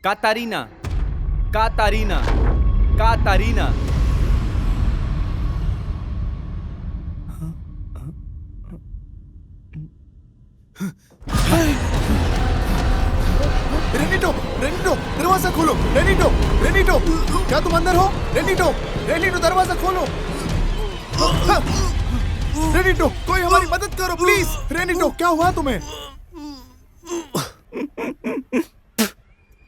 कातारीना, कातारीना, कातारीना। रेनिटो, रेनिटो, दरवाजा खोलो। रेनिटो, रेनिटो, क्या तुम अंदर हो? रेनिटो, रेनिटो, दरवाजा खोलो। रेनिटो, कोई हमारी मदद करो प्लीज। रेनिटो, क्या हुआ तुम्हें?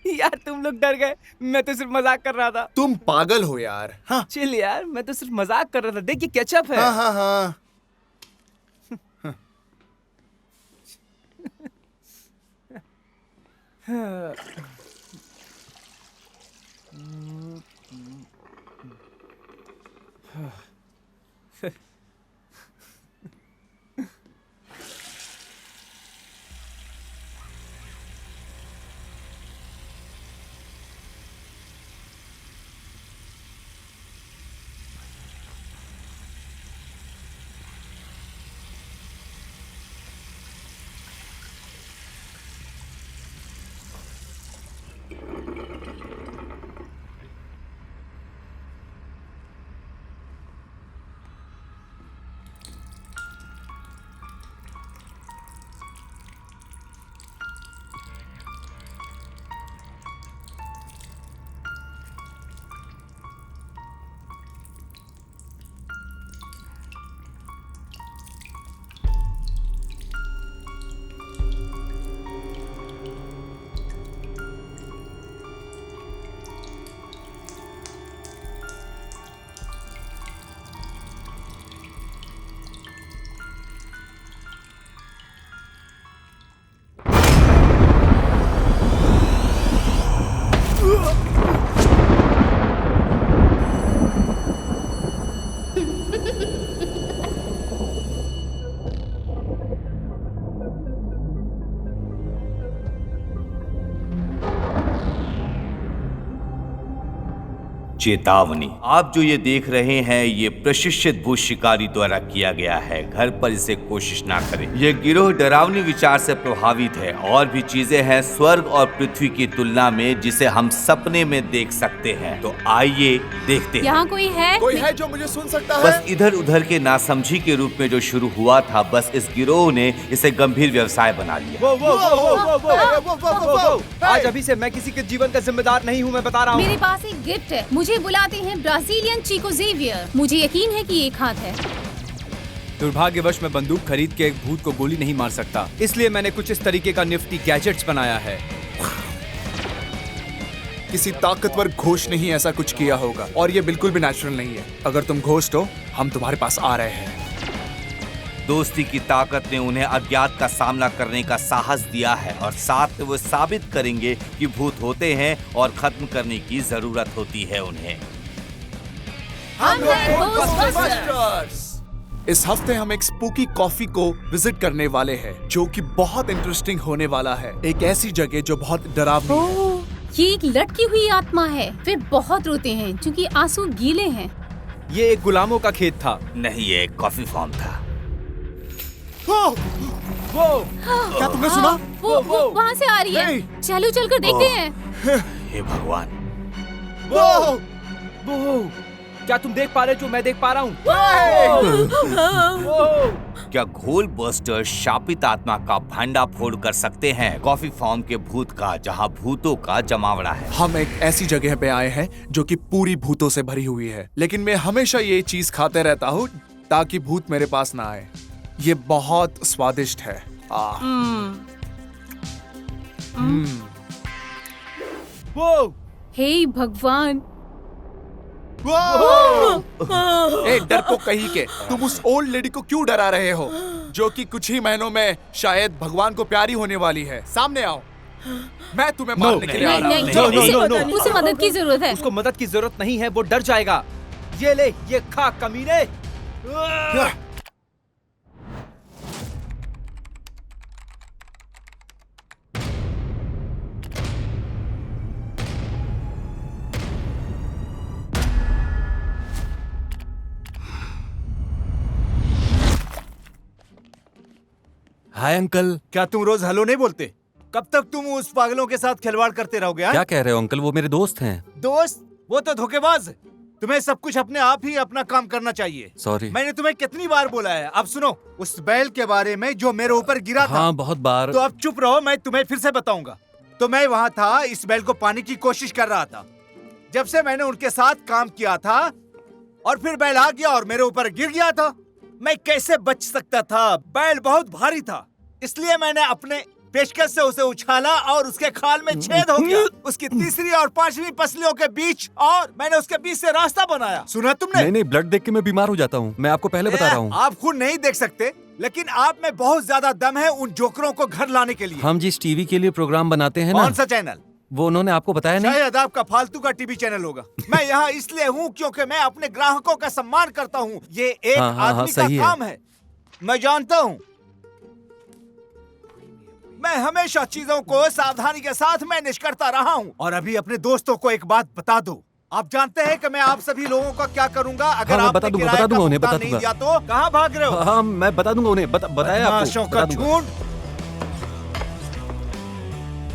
यार तुम लोग डर गए, मैं तो सिर्फ मजाक कर रहा था। तुम पागल हो यार। हाँ चिल यार, मैं तो सिर्फ मजाक कर रहा था। देखिए केचप है। हाँ हाँ हाँ। चेतावनी, आप जो ये देख रहे हैं ये प्रशिक्षित भूत शिकारी द्वारा किया गया है। घर पर इसे कोशिश ना करें। ये गिरोह डरावनी विचार से प्रभावित है। और भी चीजें हैं स्वर्ग और पृथ्वी की तुलना में जिसे हम सपने में देख सकते हैं। तो आइए देखते हैं। यहाँ कोई है? कोई है जो मुझे सुन सकता है? बस इधर उधर के नासमझी के रूप में जो शुरू हुआ था, बस इस गिरोह ने इसे गंभीर व्यवसाय बना लिया। वो, वो, वो, वो, वो, वो, वो, वो, वो। आज अभी से मैं किसी के जीवन का जिम्मेदार नहीं हूँ, मैं बता रहा हूँ। मेरे पास एक गिफ्ट है। मुझे बुलाते हैं ब्राजीलियन चीको जेवियर। मुझे यकीन है कि एक हाथ है। दुर्भाग्यवश मैं बंदूक खरीद के एक भूत को गोली नहीं मार सकता, इसलिए मैंने कुछ इस तरीके का निफ्टी गैजेट्स बनाया है। किसी ताकतवर घोष ने ही ऐसा कुछ किया होगा और ये बिल्कुल भी नेचुरल नहीं है। अगर तुम घोस्ट हो, हम तुम्हारे पास आ रहे हैं। दोस्ती की ताकत ने उन्हें अज्ञात का सामना करने का साहस दिया है और साथ में वो साबित करेंगे कि भूत होते हैं और खत्म करने की जरूरत होती है उन्हें। हम हैं घोस्टबस्टर्स। इस हफ्ते हम एक स्पूकी कॉफी को विजिट करने वाले हैं, जो कि बहुत इंटरेस्टिंग होने वाला है। एक ऐसी जगह जो बहुत डरावनी है। ओह, ये एक लटकी हुई आत्मा है। वे बहुत रोते हैं क्योंकि आंसू गीले हैं। ये एक गुलामों का खेत था। नहीं, ये एक कॉफी फार्म था। वो क्या तुमने सुना? वो वहाँ से आ रही है। नहीं। चलो चलकर देखते हैं। हे भगवान, वो क्या तुम देख पा रहे हो जो मैं देख पा रहा हूँ? क्या घोल बस्टर शापित आत्मा का भंडाफोड़ कर सकते हैं? कॉफी फार्म के भूत का, जहाँ भूतों का जमावड़ा है। हम एक ऐसी जगह पे आए हैं जो कि पूरी भूतों से भरी हुई है, लेकिन मैं हमेशा ये चीज खाते रहता हूँ ताकि भूत मेरे पास ना आए। ये बहुत स्वादिष्ट है। वो हे भगवान। ए डरपोक कहीं के, तुम उस ओल्ड लेडी को क्यों डरा रहे हो, जो कि कुछ ही महीनों में शायद भगवान को प्यारी होने वाली है? सामने आओ, मैं तुम्हें मारने के लिए आ रहा हूँ। नहीं, उसे मदद की जरूरत है। उसको मदद की जरूरत नहीं है, वो डर जाएगा। ये ले, ये खा कमीने। Hi uncle. क्या तुम रोज हेलो नहीं बोलते? कब तक तुम उस पागलों के साथ खिलवाड़ करते रहोगे? हाँ? क्या कह रहे हो अंकल? वो मेरे दोस्त हैं। दोस्त? वो तो धोखेबाज है। तुम्हें सब कुछ अपने आप ही अपना काम करना चाहिए। सॉरी। मैंने तुम्हें कितनी बार बोला है। अब सुनो, उस बैल के बारे में जो मेरे ऊपर गिरा था। हाँ, बहुत बार। तो अब चुप रहो, मैं तुम्हें फिर से बताऊंगा। तो मैं वहाँ था, इस बैल को पाने की कोशिश कर रहा था। जब से मैंने उनके साथ काम किया था और फिर बैल आ गया और मेरे ऊपर गिर गया था। मैं कैसे बच सकता था? बैल बहुत भारी था, इसलिए मैंने अपने पेशकश से उसे उछाला और उसके खाल में छेद हो गया। उसकी तीसरी और पांचवी पसलियों के बीच, और मैंने उसके बीच से रास्ता बनाया। सुना तुमने? नहीं, ब्लड देख के मैं बीमार हो जाता हूँ। मैं आपको पहले बता रहा हूँ। आप खुद नहीं देख सकते, लेकिन आप में बहुत ज्यादा दम है उन जोकरों को घर लाने के लिए। हम जिस टीवी के लिए प्रोग्राम बनाते हैं ना। कौन सा चैनल? वो उन्होंने आपको बताया नहीं? शायद आपका फालतू का टीवी चैनल होगा। मैं यहाँ इसलिए हूँ क्योंकि मैं अपने ग्राहकों का सम्मान करता हूँ। ये एक आदमी का काम है। मैं जानता हूँ। मैं हमेशा चीजों को सावधानी के साथ मैनेज करता रहा हूँ। और अभी अपने दोस्तों को एक बात बता दो। आप जानते हैं कि मैं आप सभी लोगों का क्या करूंगा अगर हाँ, आपने किराए का भुगतान नहीं दिया तो? कहाँ भाग रहे हो? हाँ, मैं बता दूंगा उन्हें। बताया आपको। का झूठ।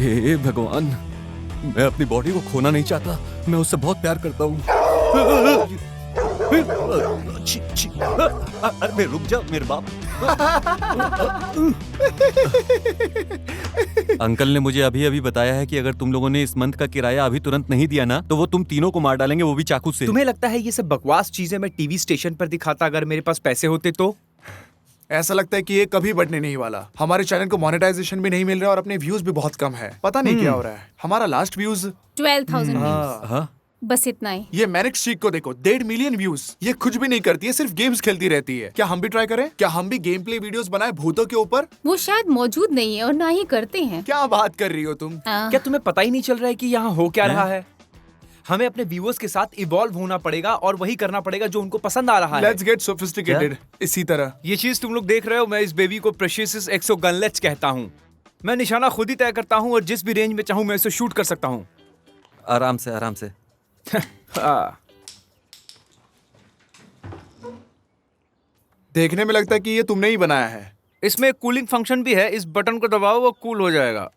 हे भगवान, मैं अपनी बॉडी को खोना नहीं चाहता। मैं उससे बहुत प्यार करता हूँ। अरे रुक जा मेरे बाप। अंकल ने मुझे अभी अभी बताया है कि अगर तुम लोगों ने इस मंथ का किराया अभी तुरंत नहीं दिया ना, तो वो तुम तीनों को मार डालेंगे, वो भी चाकू से। तुम्हें लगता है ये सब बकवास चीजें मैं टीवी स्टेशन पर दिखाता अगर मेरे पास पैसे होते तो? ऐसा लगता है कि ये कभी बढ़ने नहीं वाला। हमारे चैनल को मोनेटाइजेशन भी नहीं मिल रहा और अपने व्यूज भी बहुत कम है। पता नहीं क्या हो रहा है। हमारा लास्ट व्यूज 12,000 हाँ? बस इतना ही। ये मैनिक्स चीक को देखो, 1.5 मिलियन व्यूज। ये कुछ भी नहीं करती है, सिर्फ गेम्स खेलती रहती है। क्या हम भी ट्राई करें? क्या हम भी गेम प्ले वीडियोस बनाए भूतों के ऊपर? वो शायद मौजूद नहीं है और ना ही करते हैं। क्या बात कर रही हो तुम? क्या तुम्हें पता ही नहीं चल रहा है कि यहाँ हो क्या रहा है? हमें अपने व्यूअर्स के साथ इवॉल्व होना पड़ेगा और वही करना पड़ेगा जो उनको पसंद आ रहा है। Let's get sophisticated. इसी तरह ये चीज तुम लोग देख रहे हो, मैं इस बेबी को प्रेशियस एक्सो गनलेट्स कहता हूँ। मैं निशाना खुद ही तय करता हूँ और जिस भी रेंज में चाहूँ मैं इसे शूट कर सकता हूँ। आराम से, आराम से। देखने में लगता है कि ये तुमने ही बनाया है। इसमें एक कूलिंग फंक्शन भी है। इस बटन को दबाओ, वो कूल हो जाएगा।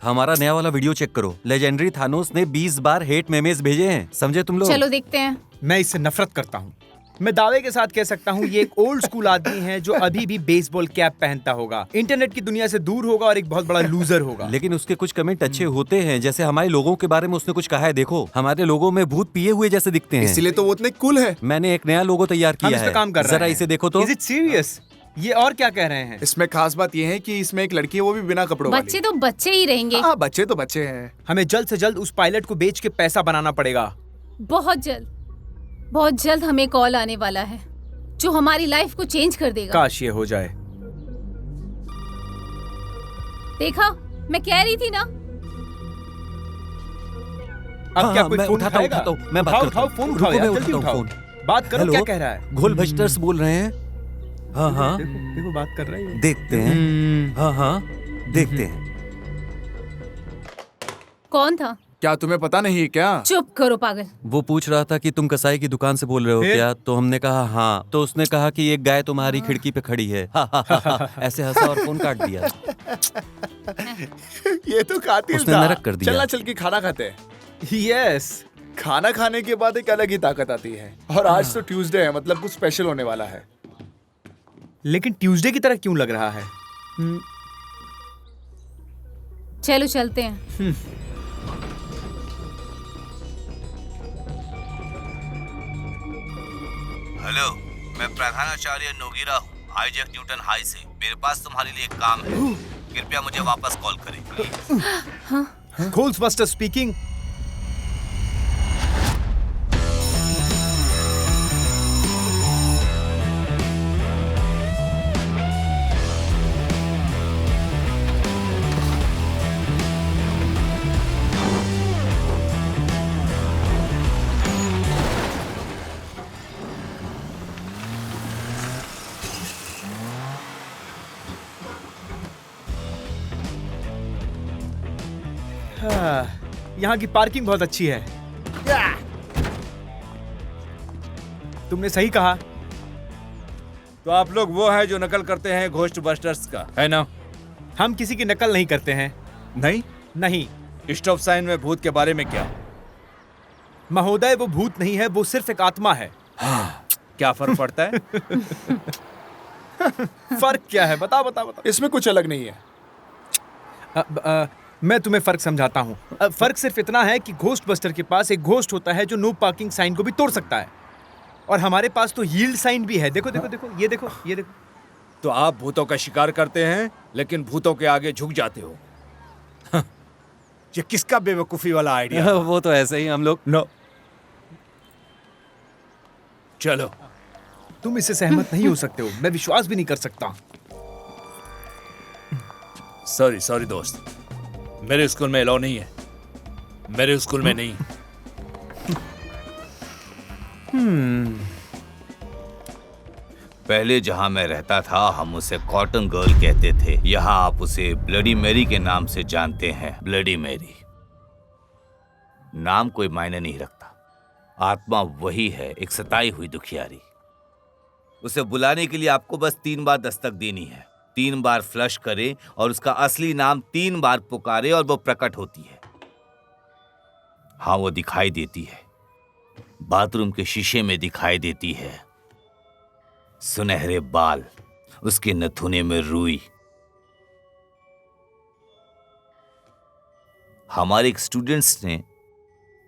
हमारा नया वाला वीडियो चेक करो। लेजेंडरी थानोस ने 20 बार हेट मेमेज भेजे हैं, समझे तुम लोग? चलो देखते हैं। मैं इससे नफरत करता हूँ। मैं दावे के साथ कह सकता हूँ ये एक ओल्ड स्कूल आदमी है जो अभी भी बेसबॉल कैप पहनता होगा, इंटरनेट की दुनिया से दूर होगा और एक बहुत बड़ा लूजर होगा। लेकिन उसके कुछ कमेंट अच्छे होते हैं, जैसे हमारे लोगों के बारे में उसने कुछ कहा है। देखो, हमारे लोगों में भूत पिए हुए जैसे दिखते हैं, इसीलिए तो वो इतने कूल है। मैंने एक नया लोगो तैयार हम किया इस पे है, काम कर रहे हैं। जरा इसे देखो तो। Is it serious? ये और क्या कह रहे हैं? इसमें खास बात ये है कि इसमें एक लड़की है, वो भी बिना कपड़ों वाली। बच्चे तो बच्चे ही रहेंगे। हाँ, बच्चे तो बच्चे हैं। हमें जल्द से जल्द उस पायलट को बेच के पैसा बनाना पड़ेगा। बहुत जल्द हमें कॉल आने वाला है जो हमारी लाइफ को चेंज कर देगा। काश ये हो जाए। देखा, मैं कह रही थी ना। अब क्या हाँ, कोई मैं फोन उठाता उठाएगा? हूँ, मैं बात करता उठाओ, हूँ। फोन रुको, उठाओ यार, मैं जल्दी उठाता हूँ उठाओ। फोन। बात करो, हेलो? क्या कह रहा है? घोलभस्टर्स बोल रहे हैं। हाँ हाँ, देखो बात कर रहा है। देखते हैं। हाँ हाँ, देखते हैं। कौन था? क्या तुम्हें पता नहीं है क्या? चुप करो पागल। वो पूछ रहा था कि तुम कसाई की दुकान से बोल रहे हो फिर? क्या? तो हमने कहा हाँ। तो उसने कहा कि एक गाय तुम्हारी खिड़की पे खड़ी है। ऐसे हंसा और फोन काट दिया। ये तो कातिल उसने था। नरक कर दिया। चलना चल के खाना खाते हैं। यस। खाना खाने के बाद एक अलग ही ताकत आती है। और आज तो ट्यूसडे है, मतलब कुछ स्पेशल होने वाला है। लेकिन ट्यूसडे की तरह क्यों लग रहा है? चलो चलते हैं। हेलो, मैं प्रधानाचार्य नोगिरा हूँ, आइजैक न्यूटन हाई से। मेरे पास तुम्हारे लिए एक काम है, कृपया मुझे वापस कॉल करें। घोलबस्टर स्पीकिंग। यहाँ की पार्किंग बहुत अच्छी है। तुमने सही कहा। तो आप लोग वो हैं जो नकल करते हैं घोस्ट बस्टर्स का, है ना? हम किसी की नकल नहीं करते हैं। नहीं? नहीं स्टॉप साइन में भूत के बारे में क्या? महोदय, वो भूत नहीं है, वो सिर्फ एक आत्मा है। क्या फर्क पड़ता है? फर्क क्या है? बता बता बता। इसमें कुछ अलग नहीं है। मैं तुम्हें फर्क समझाता हूँ। फर्क सिर्फ इतना है कि घोस्ट बस्टर के पास एक घोस्ट होता है जो नो पार्किंग साइन को भी तोड़ सकता है, और हमारे पास तो यील्ड साइन भी है। देखो देखो देखो, ये देखो, ये देखो। तो आप भूतों का शिकार करते हैं लेकिन भूतों के आगे झुक जाते हो। ये किसका बेवकूफी वाला आइडिया? वो तो ऐसे ही हम लोग। नो, चलो। तुम इससे सहमत नहीं हो सकते हो, मैं विश्वास भी नहीं कर सकता। सॉरी सॉरी दोस्त, मेरे स्कूल में अलाउ नहीं है। मेरे स्कूल में नहीं। पहले जहां मैं रहता था हम उसे कॉटन गर्ल कहते थे। यहाँ आप उसे ब्लडी मैरी के नाम से जानते हैं। ब्लडी मैरी नाम कोई मायने नहीं रखता, आत्मा वही है, एक सताई हुई दुखियारी। उसे बुलाने के लिए आपको बस 3 बार दस्तक देनी है। 3 बार फ्लश करे और उसका असली नाम 3 बार पुकारे और वो प्रकट होती है। हाँ, वो दिखाई देती है, बाथरूम के शीशे में दिखाई देती है। सुनहरे बाल, उसके नथुने में रुई। हमारे एक स्टूडेंट्स ने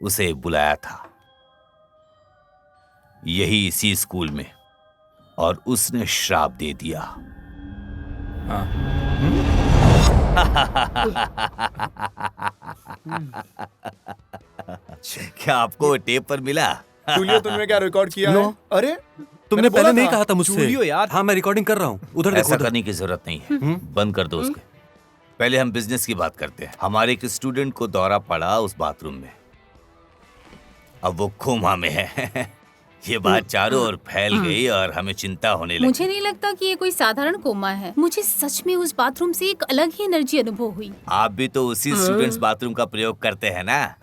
उसे बुलाया था, यही इसी स्कूल में, और उसने श्राप दे दिया। क्या आपको टेप पर मिला? टूलियो, तुमने क्या रिकॉर्ड किया है? अरे तुमने मैंने पहले बोला नहीं था। कहा था मुझसे। चूलियो यार। हाँ, मैं रिकॉर्डिंग कर रहा हूँ। उधर देखो, ऐसा उधर। करने की जरूरत नहीं है, बंद कर दो उसके। पहले हम बिजनेस की बात करते हैं। हमारे एक स्टूडेंट को दौरा पड़ा उस बाथरूम में, अब वो कोमा में है। ये बात चारों ओर फैल गई और हमें चिंता होने लगी। मुझे नहीं लगता कि ये कोई साधारण कोमा है। मुझे सच में उस बाथरूम से एक अलग ही एनर्जी अनुभव हुई। आप भी तो उसी स्टूडेंट्स बाथरूम का प्रयोग करते हैं ना,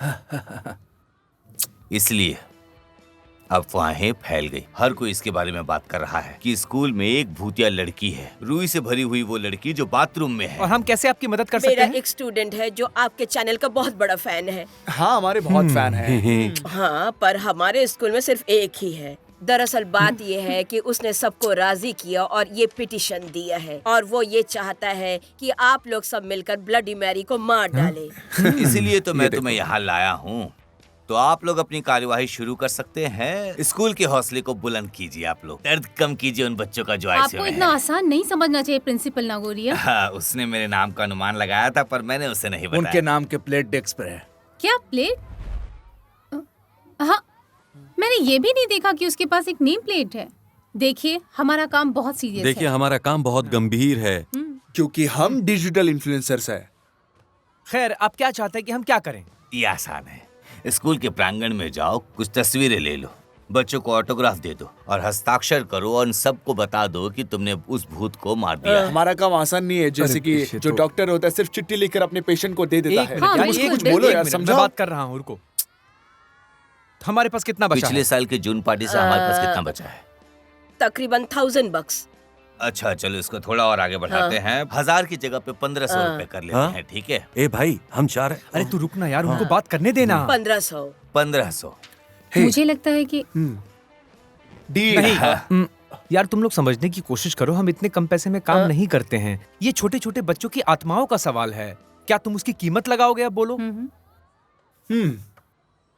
इसलिए अफवाहें फैल गई। हर कोई इसके बारे में बात कर रहा है कि स्कूल में एक भूतिया लड़की है, रुई से भरी हुई वो लड़की जो बाथरूम में है। और हम कैसे आपकी मदद कर सकते मेरा हैं? एक स्टूडेंट है जो आपके चैनल का बहुत बड़ा फैन है। हाँ, हमारे बहुत फैन हैं। हाँ, पर हमारे स्कूल में सिर्फ एक ही है। दरअसल बात ये है कि उसने सबको राजी किया और ये पिटीशन दिया है, और वो ये चाहता है कि आप लोग सब मिलकर ब्लडी मैरी को मार डालें। इसीलिए तो मैं तुम्हें यहाँ लाया हूँ। तो आप लोग अपनी कार्यवाही शुरू कर सकते हैं। स्कूल के हौसले को बुलंद कीजिए, आप लोग दर्द कम कीजिए उन बच्चों का जो आपको इतना आसान नहीं समझना चाहिए प्रिंसिपल नागोरिया। हाँ, उसने मेरे नाम का अनुमान लगाया था, पर मैंने उसे नहीं बताया। उनके नाम के प्लेट डेस्क पर है। क्या प्लेट? हाँ, मैंने ये भी नहीं देखा कि उसके पास एक नेम प्लेट है। देखिए, हमारा काम बहुत सीरियस है। देखिए, हमारा काम बहुत गंभीर है। क्योंकि हम डिजिटल इन्फ्लुएंसर्स हैं। खैर, आप क्या चाहते हैं कि हम क्या करें? ये आसान है। स्कूल के प्रांगण में जाओ, कुछ तस्वीरें ले लो, बच्चों को ऑटोग्राफ दे दो और हस्ताक्षर करो और सबको बता दो कि तुमने उस भूत को मार दिया है। हमारा काम आसान नहीं है, जैसे कि जो डॉक्टर होता है सिर्फ चिट्ठी लिखकर अपने पेशेंट को दे देता एक है। मिनट यार, हाँ, ये बिल्कुल, कुछ बोलो बिल्कुल। यार, मैं समझाओ। बात कर रहा हूँ, रुको। हमारे पास कितना बचा पिछले है? साल के जून पार्टी से हमारे पास कितना बचा है? तकरीबन 1000 बक्स। अच्छा, चलो इसको थोड़ा और आगे बढ़ाते हैं। 1000 की जगह पे 1500 रुपए कर लेते हैं, ठीक है? ए भाई, हम चाह रहे। अरे तू रुकना यार, उनको बात करने देना। 1500। 1500। मुझे लगता है कि डील। नहीं, यार तुम लोग समझने की कोशिश करो, हम इतने कम पैसे में काम नहीं करते हैं। ये छोटे छोटे बच्चों की आत्माओं का सवाल है। क्या तुम उसकी कीमत लगाओगे? अब बोलो।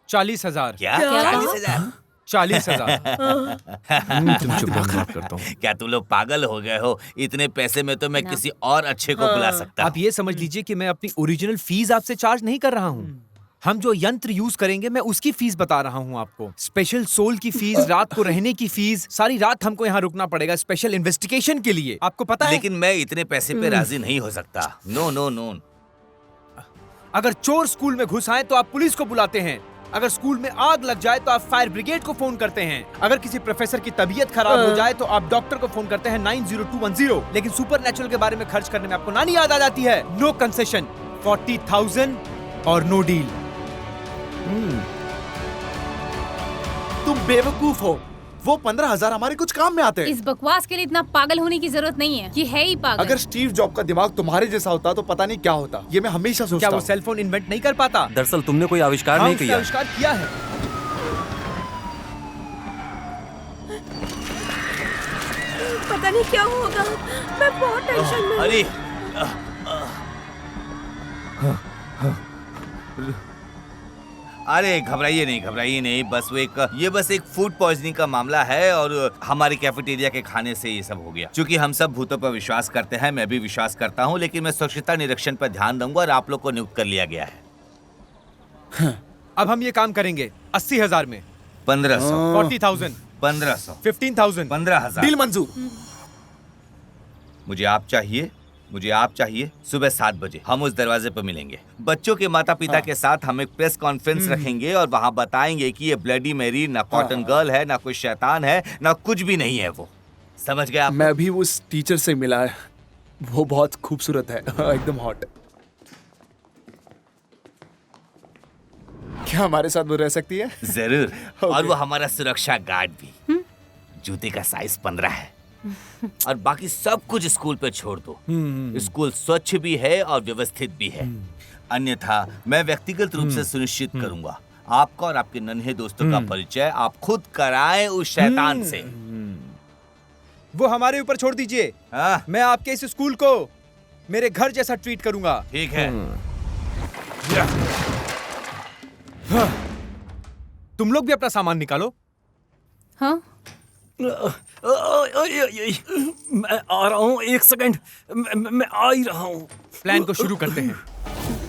40,000। क्या? क्या? 40,000? 40,000। तुम चुप रहो, बात करता हूँ। क्या तुम लोग पागल हो गए हो? इतने पैसे में तो मैं किसी और अच्छे को बुला सकता आप हूँ। ये समझ लीजिए कि मैं अपनी ओरिजिनल फीस आपसे चार्ज नहीं कर रहा हूँ। हम जो यंत्र यूज करेंगे मैं उसकी फीस बता रहा हूँ आपको। स्पेशल सोल की फीस, रात को रहने की फीस, सारी रात हमको यहाँ रुकना पड़ेगा स्पेशल इन्वेस्टिगेशन के लिए, आपको पता है। लेकिन मैं इतने पैसे पे राजी नहीं हो सकता। No no no. अगर चोर स्कूल में घुस आए तो आप पुलिस को बुलाते हैं। अगर स्कूल में आग लग जाए तो आप फायर ब्रिगेड को फोन करते हैं। अगर किसी प्रोफेसर की तबीयत खराब हो जाए तो आप डॉक्टर को फोन करते हैं 90210। लेकिन सुपर नेचुरल के बारे में खर्च करने में आपको नानी याद आ जाती है। नो कंसेशन, 40,000 और नो डील। तुम बेवकूफ हो। वो 15,000 हमारे कुछ काम में आते हैं। इस बकवास के लिए इतना पागल होने की जरूरत नहीं है। ये है ही पागल। अगर स्टीव जॉब का दिमाग तुम्हारे जैसा होता तो पता नहीं क्या होता। ये मैं हमेशा क्या सोचता वो हूँ। सेल फोन इन्वेंट नहीं कर पाता? दरअसल तुमने कोई आविष्कार हाँ, नहीं उसने किया। आविष्कार किया है। पता नहीं क्या होगा, मैं बहुत टेंशन में हूँ। अरे अरे घबराइए नहीं, बस एक फूड पॉइजनिंग का मामला है और हमारी कैफेटेरिया के खाने से ये सब हो गया। क्योंकि हम सब भूतों पर विश्वास करते हैं, मैं भी विश्वास करता हूँ, लेकिन मैं स्वच्छता निरीक्षण पर ध्यान दूंगा और आप लोग को नियुक्त कर लिया गया है। अब हम ये काम करेंगे 80,000 में। 1500, 40,000, 1500, 15,000, 15,000। डील मंजूर। मुझे आप चाहिए सुबह 7 बजे। हम उस दरवाजे पर मिलेंगे। बच्चों के माता पिता के साथ हम एक प्रेस कॉन्फ्रेंस रखेंगे और वहाँ बताएंगे कि ये ब्लडी मैरी ना कॉटन गर्ल है, ना कोई शैतान है, ना कुछ भी नहीं है। वो समझ गए आप? मैं भी उस टीचर से मिला है, वो बहुत खूबसूरत है, एकदम हॉट। क्या हमारे साथ वो रह सकती है? जरूर। और वो हमारा सुरक्षा गार्ड भी। जूते का साइज 15 है। और बाकी सब कुछ स्कूल पे छोड़ दो। स्कूल स्वच्छ भी है और व्यवस्थित भी है। अन्यथा मैं व्यक्तिगत रूप से सुनिश्चित करूंगा आपका और आपके नन्हे दोस्तों का परिचय आप खुद कराएं उस शैतान से। वो हमारे ऊपर छोड़ दीजिए। हाँ? मैं आपके इस स्कूल को मेरे घर जैसा ट्रीट करूंगा। ठीक है। तुम लोग भी अपना सामान निकालो। हाँ, मैं आ रहा हूँ, 1 सेकंड, मैं आ ही रहा हूँ। प्लान को शुरू करते हैं।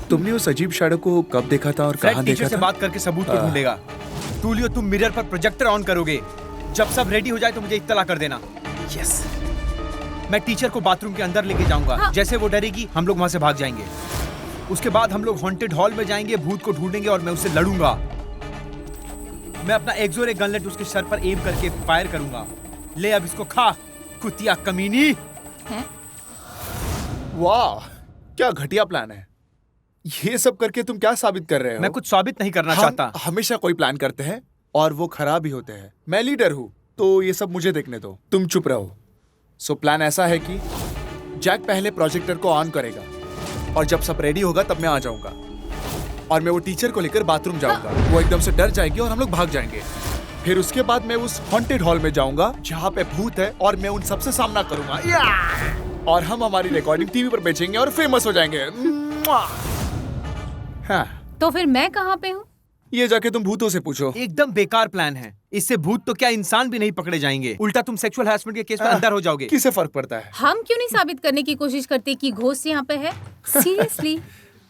तुमने उस अजीब शैडो को कब देखा था और फ्रेड कहाँ टीचर देखा से था? बात करके सबूत को ढूंढेगा। टूलियो, तुम मिरर पर प्रोजेक्टर ऑन करोगे। जब सब रेडी हो जाए तो मुझे इत्तला कर देना। यस। मैं टीचर को बाथरूम के अंदर लेके जाऊंगा। हाँ। जैसे वो डरेगी हम लोग वहां से भाग जाएंगे। उसके बाद हम लोग हॉन्टेड हॉल में जाएंगे, भूत को ढूंढेंगे और मैं उससे लड़ूंगा। मैं अपना एक्सोरे गनलेट उसके सर पर एम करके फायर करूंगा। ले अब इसको खा, कुतिया कमीनी। है? वाह, क्या घटिया प्लान है। ये सब करके तुम क्या साबित कर रहे हो? मैं कुछ साबित नहीं करना हम चाहता। हमेशा कोई प्लान करते हैं और वो खराब ही होते हैं। मैं लीडर हूँ तो ये सब मुझे देखने दो, तुम चुप रहो। सो प्लान ऐसा है कि जैक पहले प्रोजेक्टर को ऑन करेगा और जब सब रेडी होगा तब मैं आ जाऊंगा और मैं वो टीचर को लेकर बाथरूम जाऊंगा। वो एकदम से डर जाएगी और हम लोग भाग जाएंगे। फिर उसके बाद मैं उस हॉन्टेड हॉल में जाऊंगा जहाँ पे भूत है और मैं उन सबसे सामना करूंगा। और हम हमारी रिकॉर्डिंग टीवी पर बेचेंगे और फेमस हो जाएंगे। हाँ, तो फिर मैं कहाँ पे हूँ? ये जाके तुम भूतों से पूछो। एकदम बेकार प्लान है। इससे भूत तो क्या इंसान भी नहीं पकड़े जाएंगे, उल्टा तुम सेक्सुअल हैरेसमेंट के केस में अंदर हो जाओगे। किसे फर्क पड़ता है? हम क्यों नहीं साबित करने की कोशिश करते कि घोस्ट यहाँ पे है? सीरियसली?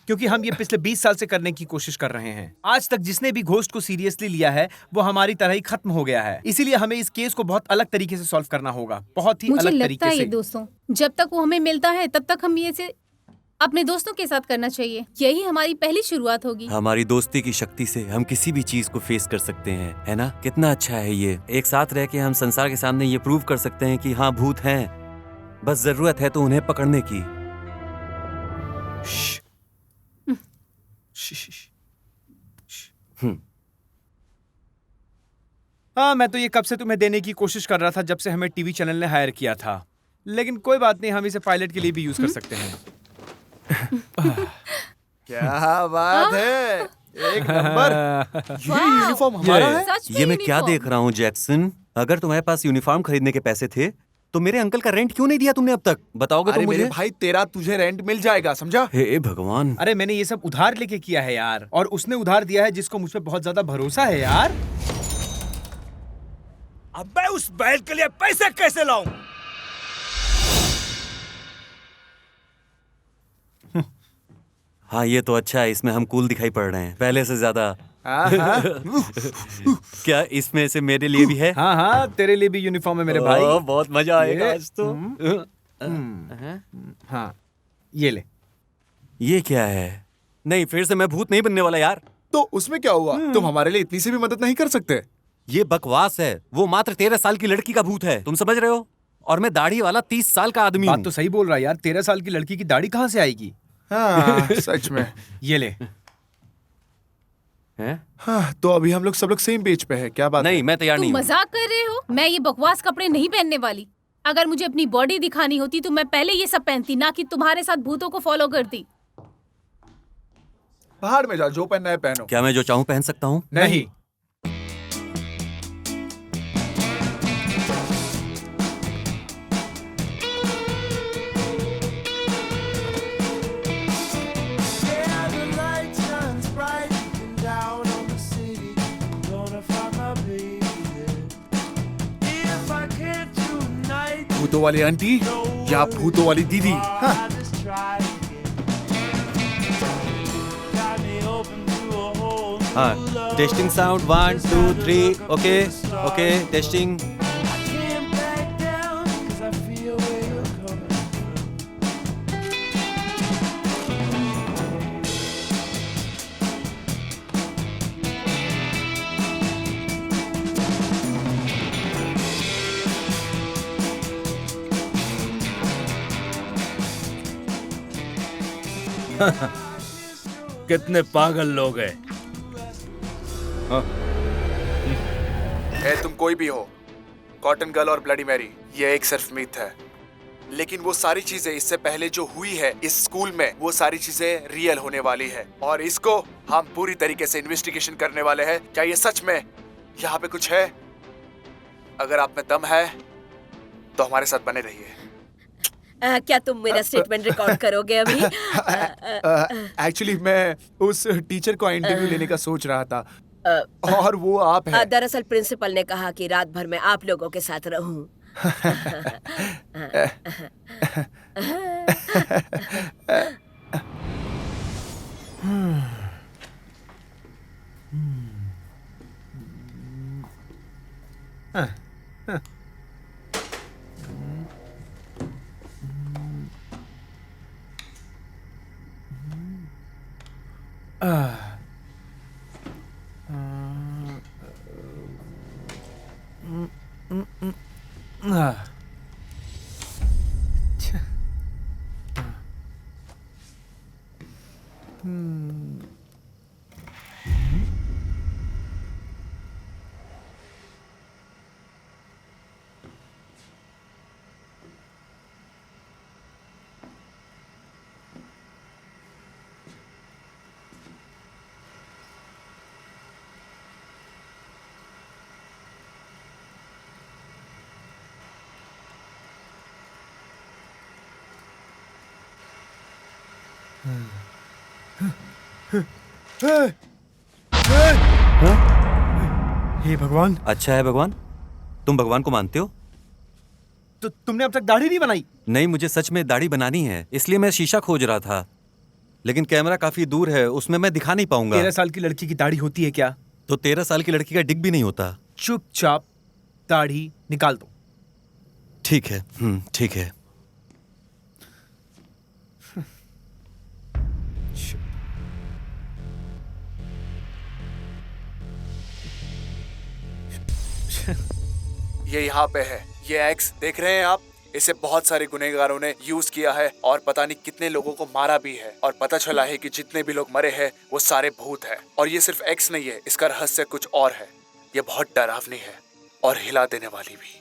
क्योंकि हम ये पिछले 20 साल से करने की कोशिश कर रहे हैं। आज तक जिसने भी घोस्ट को सीरियसली लिया है वो हमारी तरह ही खत्म हो गया है। इसीलिए हमें इस केस को बहुत अलग तरीके से सॉल्व करना होगा, बहुत ही मुझे अलग लगता तरीके है ये से। दोस्तों, जब तक वो हमें मिलता है तब तक हम ये से अपने दोस्तों के साथ करना चाहिए। यही हमारी पहली शुरुआत होगी। हमारी दोस्ती की शक्ति से हम किसी भी चीज को फेस कर सकते हैं, है ना? कितना अच्छा है ये। एक साथ रह के हम संसार के सामने ये प्रूव कर सकते हैं कि हाँ, भूत हैं, बस जरूरत है तो उन्हें पकड़ने की। हाँ, मैं तो ये कब से तुम्हें देने की कोशिश कर रहा था, जब से हमें टीवी चैनल ने हायर किया था। लेकिन कोई बात नहीं, हम इसे पायलट के लिए भी यूज कर सकते हैं। क्या बात है, एक नंबर। ये वाह! यूनिफॉर्म हमारा है। सच में ये मैं क्या यूनिफॉर्म। देख रहा हूँ जैक्सन? अगर तुम्हारे पास यूनिफॉर्म खरीदने के पैसे थे तो मेरे अंकल का रेंट क्यों नहीं दिया तुमने अब तक? बताओगे अरे तो मेरे मुझे? भाई, तेरा तुझे रेंट मिल जाएगा, समझा? हे भगवान। अरे मैंने ये सब उधार लेके किया है यार, और उसने उधार दिया है जिसको मुझ पे बहुत ज्यादा भरोसा है यार। अब मैं उस बैल के लिए पैसे कैसे लाऊं? हाँ, ये तो अच्छा है, इसमें हम कूल दिखाई पड़ रहे हैं पहले से ज्यादा। क्या इसमें से मेरे लिए भी है? हाँ हाँ, तेरे लिए भी यूनिफॉर्म है मेरे भाई। ओह, बहुत मजा आएगा ये- आज तो। हाँ, ये ले। ये क्या है? नहीं, फिर से मैं भूत नहीं बनने वाला यार। तो उसमें क्या हुआ? तुम हमारे लिए इतनी सी भी मदद नहीं कर सकते? ये बकवास है। वो मात्र 13 साल की लड़की का भूत है, तुम समझ रहे हो? और मैं दाढ़ी वाला 30 साल का आदमी बात हूँ। तो सही बोल रहा है यार, 13 साल की लड़की की दाढ़ी कहाँ से आएगी? हाँ, सच में। ये ले। हैं? हाँ, तो अभी हम लोग सब लोग सेम पेज पे है, क्या बात नहीं, है? मैं तैयार तुम नहीं हूँ। मजाक कर रहे हो? मैं ये बकवास कपड़े नहीं पहनने वाली। अगर मुझे अपनी बॉडी दिखानी होती तो मैं पहले ये सब पहनती, ना कि तुम्हारे साथ भूतों को फॉलो करती। बाहर में जाओ, जो पहनना है पहनो। क्या मैं जो चाहूँ पहन सकता हूँ? नहीं। भूतों वाली आंटी या भूतों वाली दीदी? हाँ। हाँ, testing sound 1 2 3 okay okay testing. कितने पागल लोग हैं। तुम कोई भी हो, कॉटन गर्ल और ब्लडी मैरी, ये एक सिर्फ मिथ है। लेकिन वो सारी चीजें इससे पहले जो हुई है इस स्कूल में, वो सारी चीजें रियल होने वाली है और इसको हम पूरी तरीके से इन्वेस्टिगेशन करने वाले हैं। क्या ये सच में यहाँ पे कुछ है? अगर आप में दम है तो हमारे साथ बने रहिए। क्या तुम मेरा स्टेटमेंट रिकॉर्ड करोगे अभी? एक्चुअली मैं उस टीचर को इंटरव्यू लेने का सोच रहा था और वो आप हैं। दरअसल प्रिंसिपल ने कहा कि रात भर मैं आप लोगों के साथ रहूं। हे भगवान, अच्छा है भगवान। तुम भगवान को मानते हो? तो तुमने अब तक दाढ़ी नहीं बनाई? नहीं, मुझे सच में दाढ़ी बनानी है, इसलिए मैं शीशा खोज रहा था, लेकिन कैमरा काफी दूर है, उसमें मैं दिखा नहीं पाऊंगा। 13 साल की लड़की की दाढ़ी होती है क्या? तो 13 साल की लड़की का डिग भी नहीं होता। चुपचाप दाढ़ी निकाल दो। ठीक है, ठीक है। ये यहाँ पे है, ये एक्स देख रहे हैं आप? इसे बहुत सारे गुनहगारों ने यूज किया है और पता नहीं कितने लोगों को मारा भी है और पता चला है कि जितने भी लोग मरे हैं वो सारे भूत हैं। और ये सिर्फ एक्स नहीं है, इसका रहस्य कुछ और है। ये बहुत डरावनी है और हिला देने वाली भी।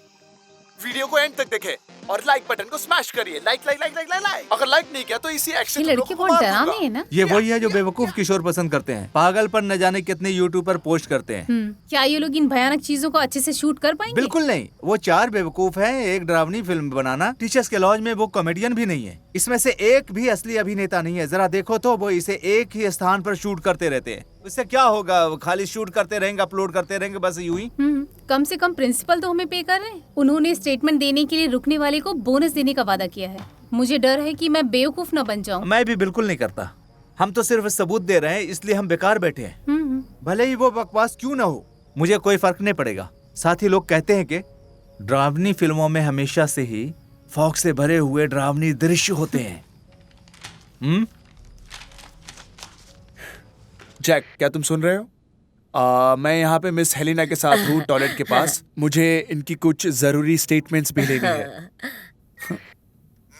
वीडियो को एंड तक देखें और लाइक बटन को स्मैश करिए। Like like like like like. अगर लाइक नहीं किया तो इसी एक्शन ये लड़की बहुत डरावनी है ना? ये वही है जो बेवकूफ किशोर पसंद करते हैं। पागल पर न जाने कितने यूट्यूब पर पोस्ट करते हैं। क्या ये लोग इन भयानक चीजों को अच्छे से शूट कर पाएंगे? बिल्कुल नहीं। वो 4 बेवकूफ हैं, एक डरावनी फिल्म बनाना। टीचर्स के लॉज में वो कॉमेडियन भी नहीं है। इसमें से एक भी असली अभिनेता नहीं है। जरा देखो तो वो इसे एक ही स्थान पर शूट करते रहते हैं। इससे क्या होगा? वो खाली शूट करते रहेंगे, अपलोड करते रहेंगे, बस यूं ही। कम से कम प्रिंसिपल तो हमें पे कर रहे हैं। उन्होंने स्टेटमेंट देने के लिए रुकने वाले को बोनस देने का वादा किया है। मुझे डर है कि मैं बेवकूफ न बन जाऊं। मैं भी बिल्कुल नहीं करता। हम तो सिर्फ सबूत दे रहे हैं, इसलिए हम बेकार बैठे हैं। भले ही वो बकवास क्यों ना हो, मुझे कोई फर्क नहीं पड़ेगा। साथ ही लोग कहते हैं कि डरावनी फिल्मों में हमेशा से ही फॉग से भरे हुए डरावनी दृश्य होते हैं। जैक, क्या तुम सुन रहे हो? मैं यहाँ पे मिस हेलिना के साथ हूँ टॉयलेट के पास। मुझे इनकी कुछ जरूरी स्टेटमेंट्स भी लेनी है।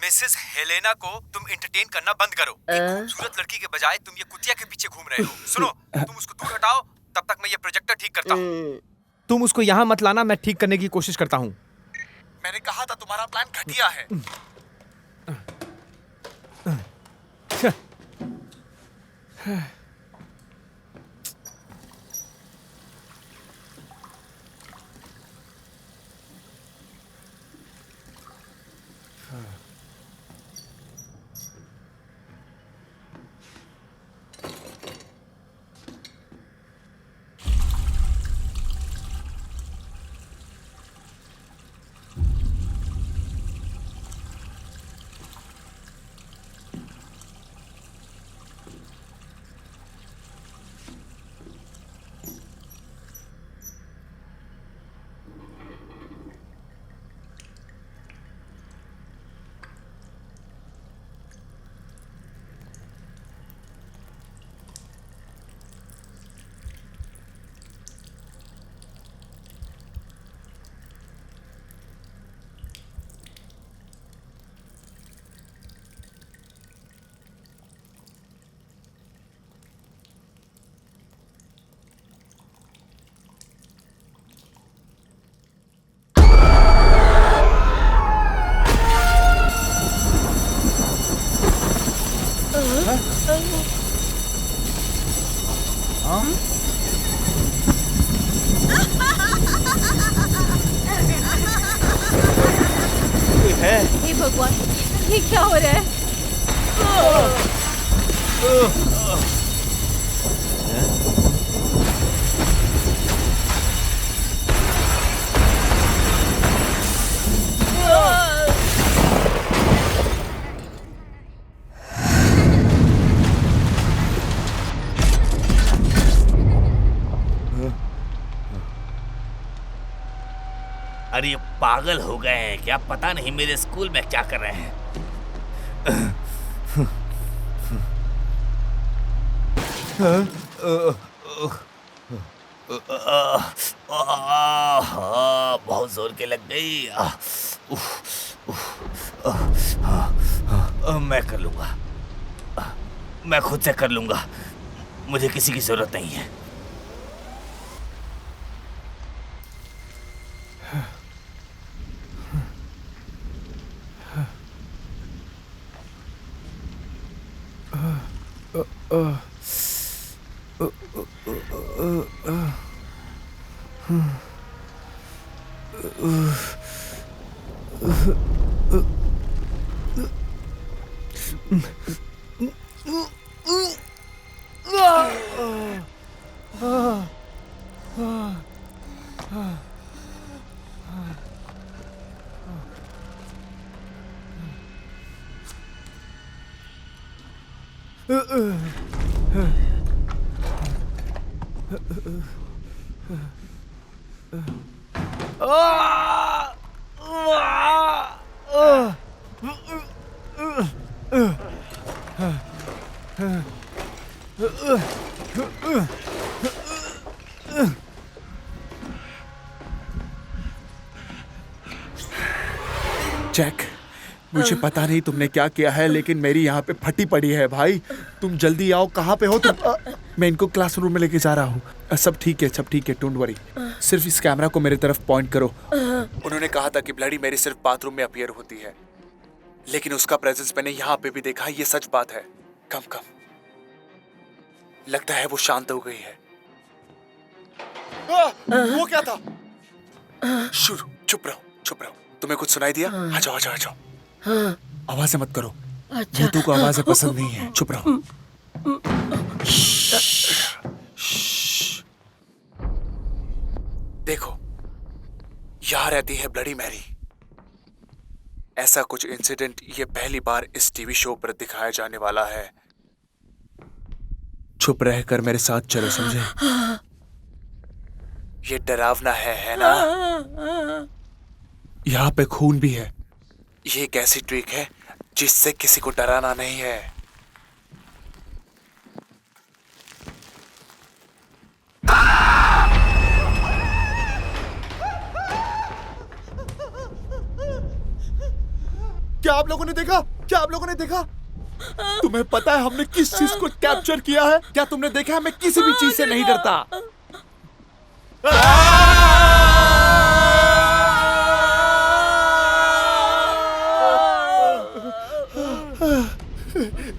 मिसेस हेलेना को तुम एंटरटेन करना बंद करो। एक खूबसूरत लड़की के बजाय तुम ये कुतिया के पीछे घूम रहे हो। सुनो, तुम उसको दूर हटाओ, तब तक मैं ये प्रोजेक्टर ठीक करता हूँ। तुम उसको यहाँ मत लाना, मैं ठीक करने की कोशिश करता हूँ। मैंने कहा था तुम्हारा प्लान घटिया है। हे भगवान, ये क्या हो रहा है? अरे ये पागल हो गए हैं क्या? पता नहीं मेरे स्कूल में क्या कर रहे हैं। बहुत जोर के लग गई। मैं कर लूंगा, मैं खुद से कर लूंगा, मुझे किसी की जरूरत नहीं है। जैक, मुझे पता नहीं तुमने क्या किया है, लेकिन मेरी यहाँ पे फटी पड़ी है भाई। तुम जल्दी आओ। कहाँ पे हो तुम? मैं इनको क्लासरूम में लेके जा रहा हूँ। सब ठीक है, सब ठीक है, डोंट वरी। सिर्फ इस कैमरा को मेरे तरफ पॉइंट करो। उन्होंने कहा था कि ब्लडी मेरी सिर्फ बाथरूम में अपीयर होती है, लेकिन उसका प्रेजेंस मैंने यहाँ पे भी देखा। ये सच बात है। कम लगता है वो शांत हो गई है। वो क्या था? शुरू, चुप रहो। तुम्हें कुछ सुनाई दिया? आ जाओ। आवाजें मत करो। भूतों को आवाजें पसंद नहीं है। चुप रहो। देखो, यहाँ रहती है ब्लडी मैरी। ऐसा कुछ इंसिडेंट ये पहली बार इस टीवी शो पर दिखाया जाने वाला है। चुप रहकर मेरे साथ चलो, समझे? ये डरावना है ना? यहाँ पे खून भी है। ये एक ऐसी ट्रिक है जिससे किसी को डराना नहीं है। क्या आप लोगों ने देखा? क्या आप लोगों ने देखा? तुम्हें पता है हमने किस चीज को कैप्चर किया है? क्या तुमने देखा है? मैं किसी भी चीज से नहीं डरता।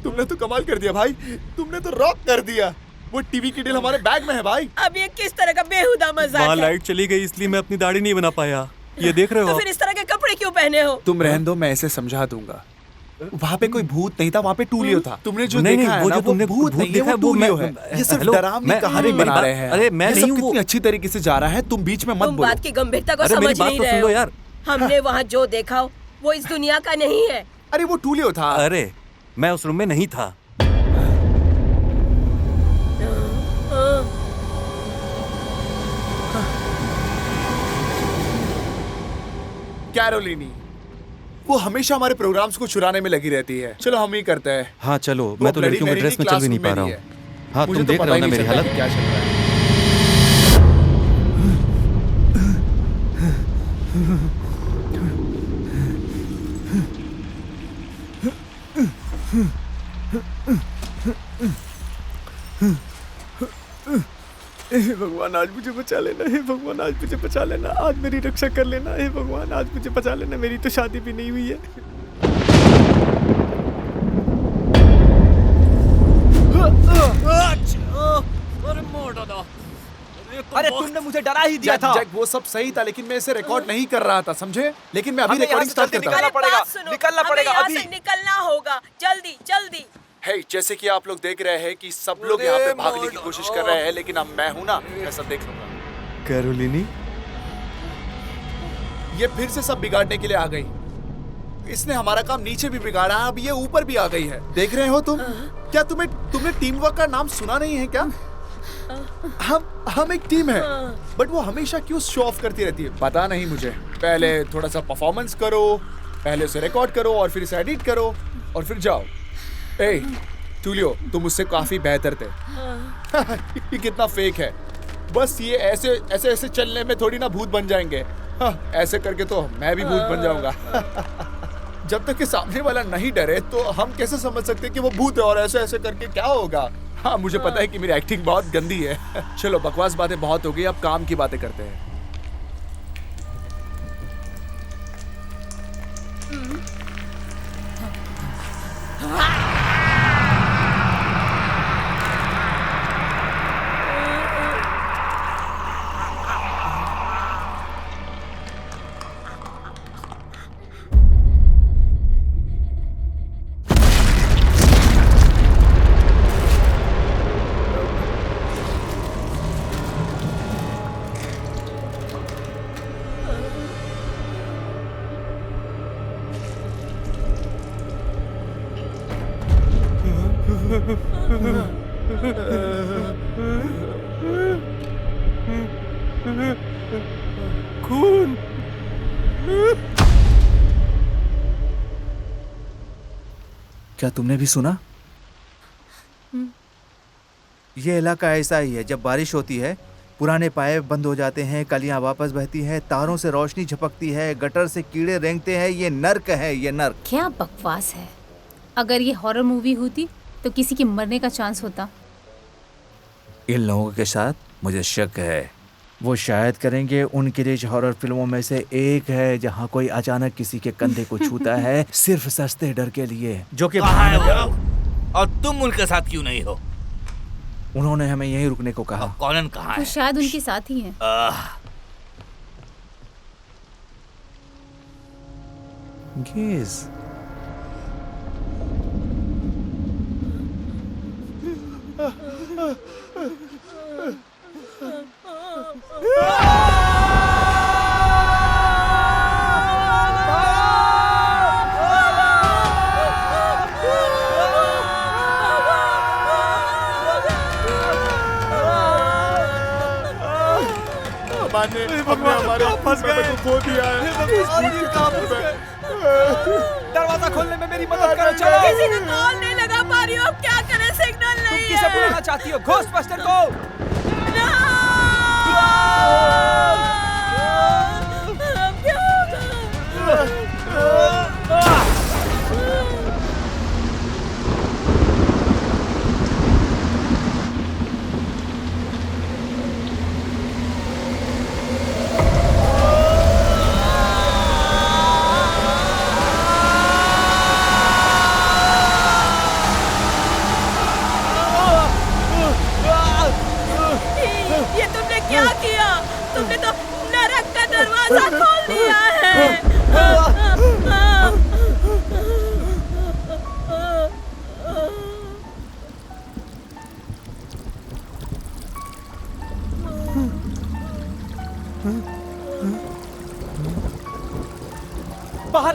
तुमने तो कमाल कर दिया भाई, तुमने तो रॉक कर दिया। वो टीवी की डील हमारे बैग में है भाई। अब ये किस तरह का बेहुदा मजाक वहाँ है? लाइट चली गई इसलिए मैं अपनी दाढ़ी नहीं बना पाया। ये देख रहे हो तो आप? फिर इस तरह के कपड़े क्यों पहने हो? तुम रहने दो, मैं इसे समझा दूंगा। वहाँ पे कोई भूत नहीं था, वहाँ पे टूलियो था। तुमने जो नहीं, देखा नहीं, है वो ना, जो तुमने भूत नहीं है, देखा वो वो टूलियो मैं- है। ये सिर्फ हेलो, डरावनी मैं- कहानी मेरी बना बात- रहे हैं। अरे मैं ये नहीं सब हूँ वो। कितनी अच्छी तरीके से जा रहा है, तुम बीच में मत तुम बोलो। बात की गंभीरता को अरे मेरी समझ बात नहीं तो रहे सुन लो हो। यार। हमने वहाँ जो देखा वो इस दुनिया का नहीं है। अरे वो टूलियो था। अरे मैं उस रूम में नहीं था। कैरोलिनी, वो हमेशा हमारे प्रोग्राम्स को चुराने में लगी रहती है। चलो हम ही करते हैं। हाँ चलो, वो मैं तो bloody लड़कियों के Mary ड्रेस में चल भी नहीं पा रहा हूँ। हाँ मुझे तुम तो देख पता रहे हो ही ना नहीं मेरी चलता हालत। कि क्या चल रहा है। हे भगवान आज मुझे बचा लेना, हे भगवान आज मुझे बचा लेना, आज मेरी रक्षा कर लेना, हे भगवान आज मुझे बचा लेना। मेरी तो शादी भी नहीं हुई है। अरे तुमने मुझे डरा ही दिया जैक, था। जैक, वो सब सही था, लेकिन मैं इसे रिकॉर्ड नहीं कर रहा था, समझे? लेकिन मैं अभी हमें यहाँ रिकॉर्डिंग से स्टार्ट जल्दी करता हूँ। निकलना पड़ेगा, बात सुनो, निकलना हमें पड़ेगा यहाँ अभी। से निकलना होगा, जल्दी जल्दी। हे, जैसे कि आप लोग देख रहे हैं कि सब लोग यहाँ पे भागने की कोशिश कर रहे हैं, लेकिन अब मैं हूं ना, मैं सब देख लूंगा। कैरोलिनी, ये फिर से सब बिगाड़ने के लिए आ गई। इसने हमारा काम नीचे भी बिगाड़ा, अब ये ऊपर भी आ गई है। देख रहे हो तुम? क्या तुमने टीम वर्क का नाम सुना नहीं है क्या? हम एक टीम है, बट वो हमेशा क्यों शो ऑफ करती रहती है, पता नहीं मुझे। पहले थोड़ा सा परफॉर्मेंस करो, पहले उसे रिकॉर्ड करो और फिर इसे एडिट करो और फिर जाओ। ए टूलियो, तुम मुझसे काफी बेहतर थे। ये कितना फेक है। बस ये ऐसे ऐसे ऐसे चलने में थोड़ी ना भूत बन जाएंगे। हाँ, ऐसे करके तो मैं भी भूत बन जाऊंगा। जब तक कि सामने वाला नहीं डरे तो हम कैसे समझ सकते कि वो भूत है, और ऐसे ऐसे करके क्या होगा। हाँ, मुझे पता है कि मेरी एक्टिंग बहुत गंदी है। चलो बकवास बातें बहुत हो गई, अब काम की बातें करते हैं। खून। क्या तुमने भी सुना? ये इलाका ऐसा ही है, जब बारिश होती है पुराने पाइप बंद हो जाते हैं, कलियां वापस बहती हैं, तारों से रोशनी झपकती है, गटर से कीड़े रेंगते हैं। ये नर्क है, ये नर्क। क्या बकवास है। अगर ये हॉरर मूवी होती तो किसी के मरने का चांस होता। इन लोगों के साथ मुझे शक है, वो शायद करेंगे। उनके लिए हॉरर फिल्मों में से एक है जहाँ कोई अचानक किसी के कंधे को छूता है सिर्फ सस्ते डर के लिए, जो कि कहाँ है वो? और तुम उनके साथ क्यों नहीं हो? उन्होंने हमें यहीं रुकने को कहा। कॉलन कहाँ वो है? शायद उनके साथ ही हैं। गेज। हमने हमारे फंस गए को खो दिया है। दरवाजा खोलने में मेरी मदद करो। चलो, किसी को कॉल नहीं लगा पा रही हो, अब क्या करें? सिग्नल तुम नहीं किसे है। बुलाना चाहती हो? घोस्टबस्टर को। अब क्या होगा?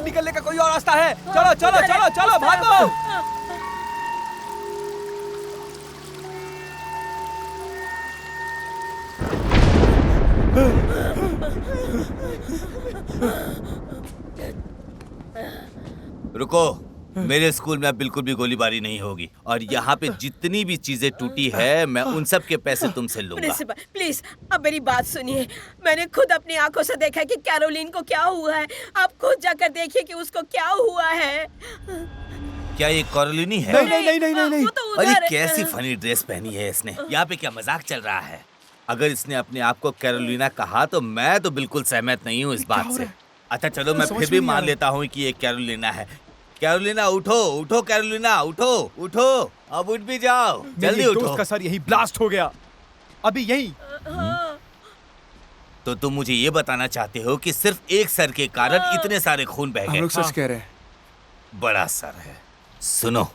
निकलने का कोई और रास्ता है? चलो चलो चलो चलो भागो। रुको, मेरे स्कूल में अब बिल्कुल भी गोलीबारी नहीं होगी और यहाँ पे जितनी भी चीजें टूटी है मैं उन सब के पैसे तुमसे लूंगा। प्रिंसिपल प्लीज अब मेरी बात सुनिए। मैंने खुद अपनी आंखों से देखा है कि कैरोलिन को क्या हुआ है। आप खुद जाकर देखिए कि उसको क्या हुआ है। क्या ये कैरोलिनी है? नहीं। वो तो अरे उधर है। कैसी फनी ड्रेस पहनी है इसने। यहाँ पे क्या मजाक चल रहा है? अगर इसने अपने आप को कैरोलिना कहा तो मैं तो बिल्कुल सहमत नहीं हूँ इस बात से। अच्छा चलो मैं फिर भी मान लेता हूँ कि ये कैरोलिना है। कैरोलिना उठो उठो, कैरोलिना उठो उठो, अब उठ भी जाओ, जल्दी मेरे उठो। दोस्त का सर यही ब्लास्ट हो गया, अभी यही। तो तुम मुझे ये बताना चाहते हो कि सिर्फ एक सर के कारण इतने सारे खून बह हम गए? लोग सच कह रहे हैं। बड़ा सर है। सुनो,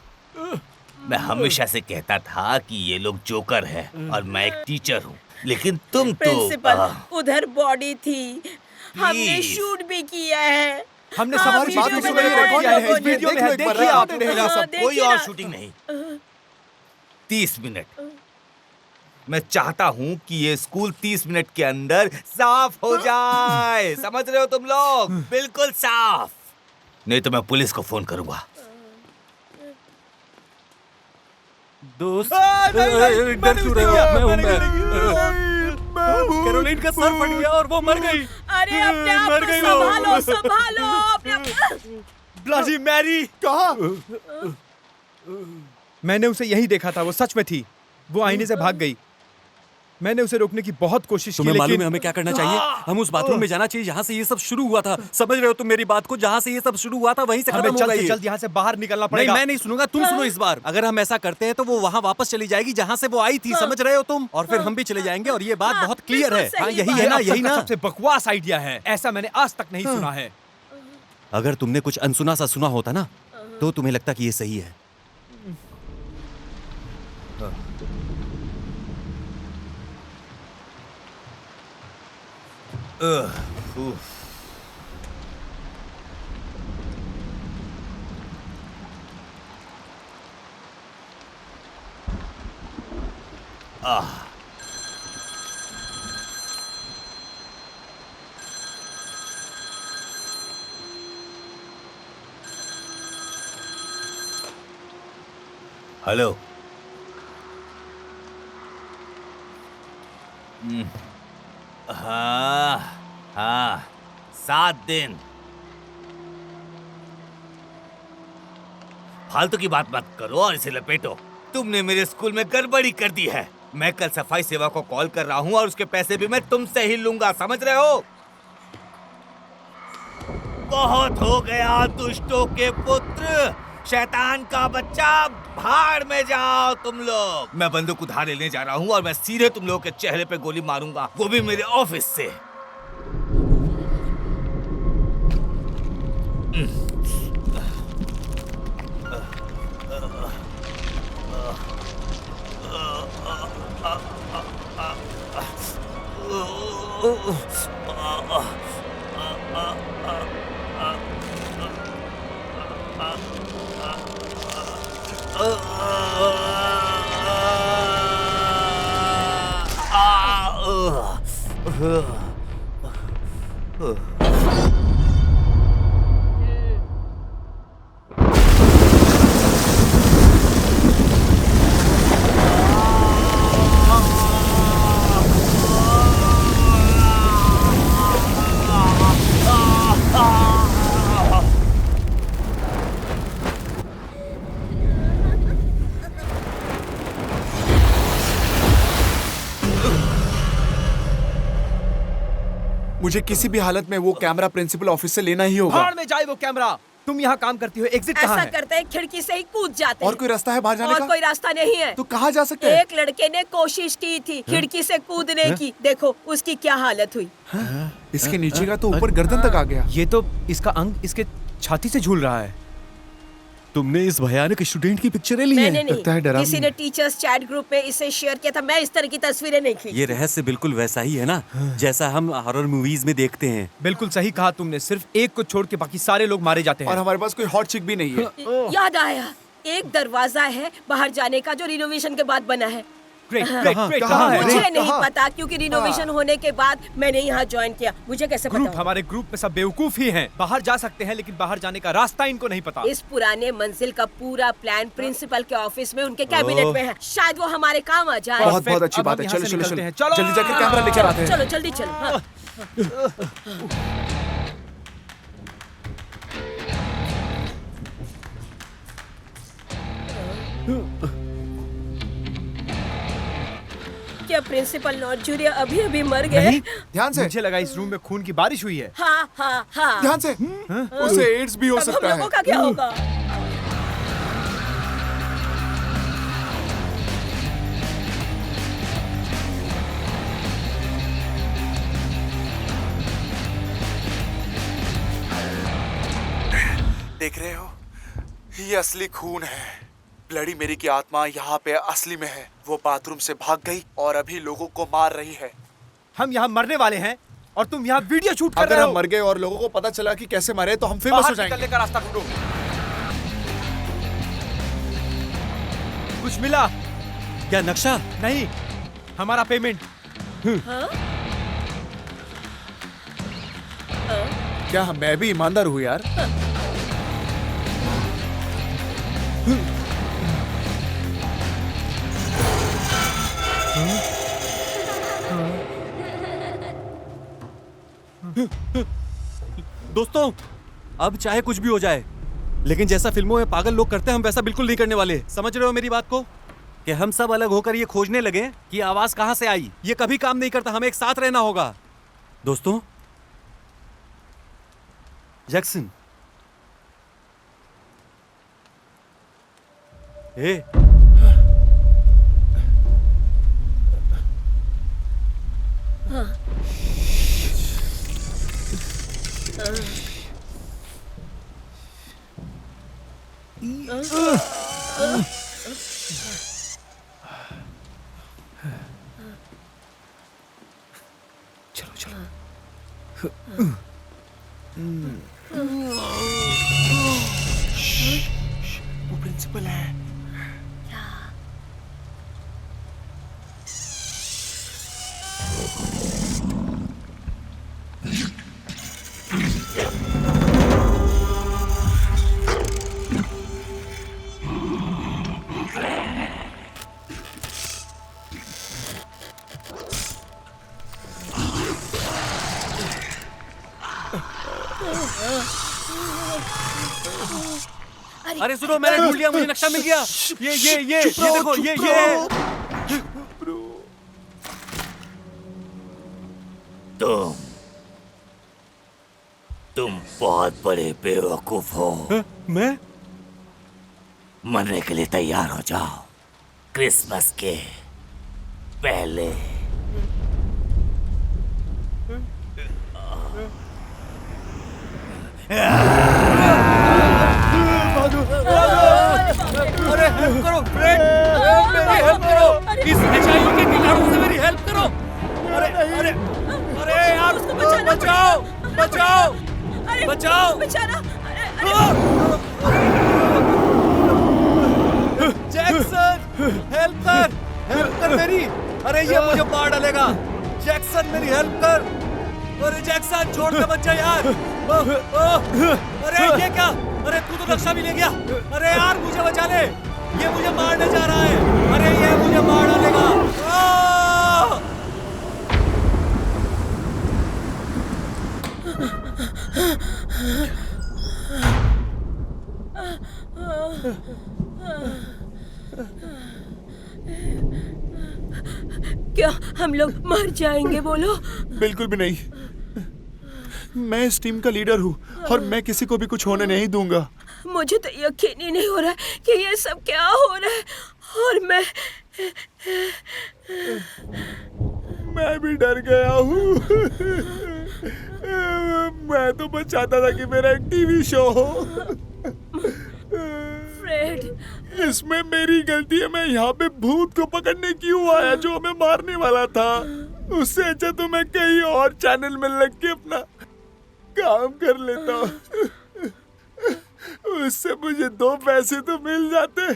मैं हमेशा से कहता था कि ये लोग जोकर है और मैं एक टीचर हूँ, लेकिन तुम तो प्रिंसिपल उधर बॉडी थी, हमने Please. शूट भी किया है। हमने हाँ, हमारी बात वीडियो को में रिकॉर्ड किया है, इस लोगों ने वीडियो में है, देखिए आप। मेरा सब देखिए कोई और ना। शूटिंग नहीं। 30 मिनट। मैं चाहता हूँ कि ये स्कूल 30 मिनट के अंदर साफ हो जाए। समझ रहे हो तुम लोग? बिल्कुल साफ। नहीं तो मैं पुलिस को फोन करूंगा। दोस्त नहीं, डर क्यों रहे हो? मैं हूं। कैरोलिन का सर फट गया और वो मर गई। अरे अपने आप मर को गई वो। संभालो संभालो अपने आप। ब्लडी मैरी कहाँ? मैंने उसे यही देखा था, वो सच में थी। वो आईने से भाग गई। मैंने उसे रोकने की बहुत कोशिश की, तुम्हें मालूम है लेकिन हमें क्या करना चाहिए? हम उस बाथरूम में जाना चाहिए जहाँ से ये सब शुरू हुआ था। समझ रहे हो तुम मेरी बात को? जहाँ से ये सब शुरू हुआ था वहीं से हमें खत्म जल्द होगा से ये। जल्द यहाँ से बाहर निकलना नहीं, पड़ेगा। मैं नहीं सुनूंगा, तुम सुनो इस बार। अगर हम ऐसा करते हैं तो वो वहाँ वापस चली जाएगी जहाँ से वो आई थी। समझ रहे हो तुम? और फिर हम भी चले जाएंगे और ये बात बहुत क्लियर है। बिल्कुल हाँ, सही यही बात। है ना, अब तक यही का ना। सबसे बकवास आइडिया है, ऐसा मैंने आज तक नहीं सुना है। अगर तुमने कुछ अनसुना सा सुना होता ना तो तुम्हें लगता कि ये सही है। हेलो। हाँ हाँ, 7 दिन। फालतू की बात मत करो और इसे लपेटो। तुमने मेरे स्कूल में गड़बड़ी कर दी है। मैं कल सफाई सेवा को कॉल कर रहा हूँ और उसके पैसे भी मैं तुमसे ही लूंगा। समझ रहे हो? बहुत हो गया दुष्टों के पुत्र, शैतान का बच्चा, भाड़ में जाओ तुम लोग। मैं बंदूक उधार लेने जा रहा हूँ और मैं सीधे तुम लोगों के चेहरे पे गोली मारूंगा, वो भी मेरे ऑफिस से। मुझे किसी भी हालत में वो कैमरा प्रिंसिपल ऑफिस से लेना ही होगा। भाड़ में जाए वो कैमरा। तुम यहाँ काम करती हो, एग्जिट कहाँ ऐसा है? करते हैं खिड़की से ही कूद जाते और हैं। कोई रास्ता है बाहर जाने और का? कोई रास्ता नहीं है। तो कहाँ जा सकते हैं? एक लड़के ने कोशिश की थी खिड़की से कूदने की, देखो उसकी क्या हालत हुई। इसके नीचे का तो ऊपर गर्दन तक आ गया। ये तो इसका अंग इसके छाती से झूल रहा है। तुमने इस भयानक स्टूडेंट की पिक्चरें ली मैंने हैं? लगता है नहीं, डरावनी। किसी ने टीचर्स चैट ग्रुप में इसे शेयर किया था। मैं इस तरह की तस्वीरें नहीं खींची। ये रहस्य बिल्कुल वैसा ही है ना जैसा हम हॉरर मूवीज में देखते हैं। बिल्कुल सही कहा तुमने, सिर्फ एक को छोड़ के बाकी सारे लोग मारे जाते और हैं। हमारे पास कोई हॉट चिक भी नहीं है। याद आया, एक दरवाजा है बाहर जाने का जो रिनोवेशन के बाद बना है। ग्रेट ग्रेट ग्रेट, कहाँ कहाँ है? मुझे कहाँ? नहीं पता क्योंकि रिनोवेशन होने के बाद मैंने यहाँ ज्वाइन किया। मुझे कैसे ग्रुप, पता? हमारे ग्रुप में सब बेवकूफ ही हैं। बाहर जा सकते हैं लेकिन बाहर जाने का रास्ता इनको नहीं पता। इस पुराने मंजिल का पूरा प्लान प्रिंसिपल के ऑफिस में उनके कैबिनेट में है। शायद वो हमारे काम आ जाए। बहुत बहुत अच्छी अब बात हम है। यहाँ चलो से चलो निकलते चलो हैं। चलो। जल्दी जाकर कैमरा लेकर आते हैं। चलो जल्दी चलो। हाँ। क्या प्रिंसिपल नॉर्जुरिया अभी अभी मर गए? नहीं, ध्यान से। मुझे लगा इस रूम में खून की बारिश हुई है। हाँ हाँ हाँ। ध्यान से। उसे एड्स भी हो अब हम सकता लोगों है। का क्या होगा? देख रहे हो, ये असली खून है। ब्लडी मेरी की आत्मा यहाँ पे असली में है। वो बाथरूम से भाग गई और अभी लोगों को मार रही है। हम यहाँ मरने वाले हैं और तुम यहाँ वीडियो शूट कर अगर रहे हम हो। मर गए और लोगों को पता चला कि कैसे मरे तो हम फेमस हो बाहर जाएंगे। निकलने का रास्ता ढूंढो। कुछ मिला? क्या नक्शा? नहीं, हमारा पेमेंट। क्या मैं भी ईमानदार हूँ यार? दोस्तों, अब चाहे कुछ भी हो जाए, लेकिन जैसा फिल्मों में पागल लोग करते हैं हम वैसा बिल्कुल नहीं करने वाले। समझ रहे हो मेरी बात को? कि हम सब अलग होकर ये खोजने लगे कि आवाज कहां से आई। ये कभी काम नहीं करता, हमें एक साथ रहना होगा। दोस्तों, जैक्सन, ए, चलो चलो। वो प्रिंसिपल है। अरे सुनो, मैंने ढूंढ लिया, मुझे नक्शा मिल गया। ये देखो, ये तुम बहुत बड़े बेवकूफ हो। मैं मरने के लिए तैयार हो जाओ, क्रिसमस के पहले। अरे हेल्प करो फ्रेंड, मेरी हेल्प करो, इस HIV के कीटाणु से मेरी हेल्प करो। अरे अरे अरे यार, बचाओ बचाओ बचाओ। बेचारा। जैक्सन, हेल्प कर मेरी। अरे ये मुझे मार डालेगा। जैक्सन, मेरी हेल्प कर। अरे जैक्सन, छोड़ के बच्चा यार। अरे ये क्या? अरे तू तो नक्शा भी ले गया। अरे यार मुझे बचा ले, ये मुझे मारने जा रहा है। अरे ये मुझे मार डालेगा। क्या हम लोग मर जाएंगे? बोलो। बिल्कुल भी नहीं। मैं इस टीम का लीडर हूँ और मैं किसी को भी कुछ होने नहीं दूंगा। मुझे तो यकीन ही नहीं हो रहा है कि ये सब क्या हो रहा है। और मैं भी डर गया हूँ। मैं तो बस चाहता था कि मेरा एक टीवी शो हो। फ्रेड, इसमें मेरी गलती है। मैं यहाँ पे भूत को पकड़ने क्यों आया जो हमें मारने वाला था? उससे अच्छा तो मैं कहीं और चैनल में लग के अपना काम कर लेता। उससे मुझे 2 पैसे तो मिल जाते।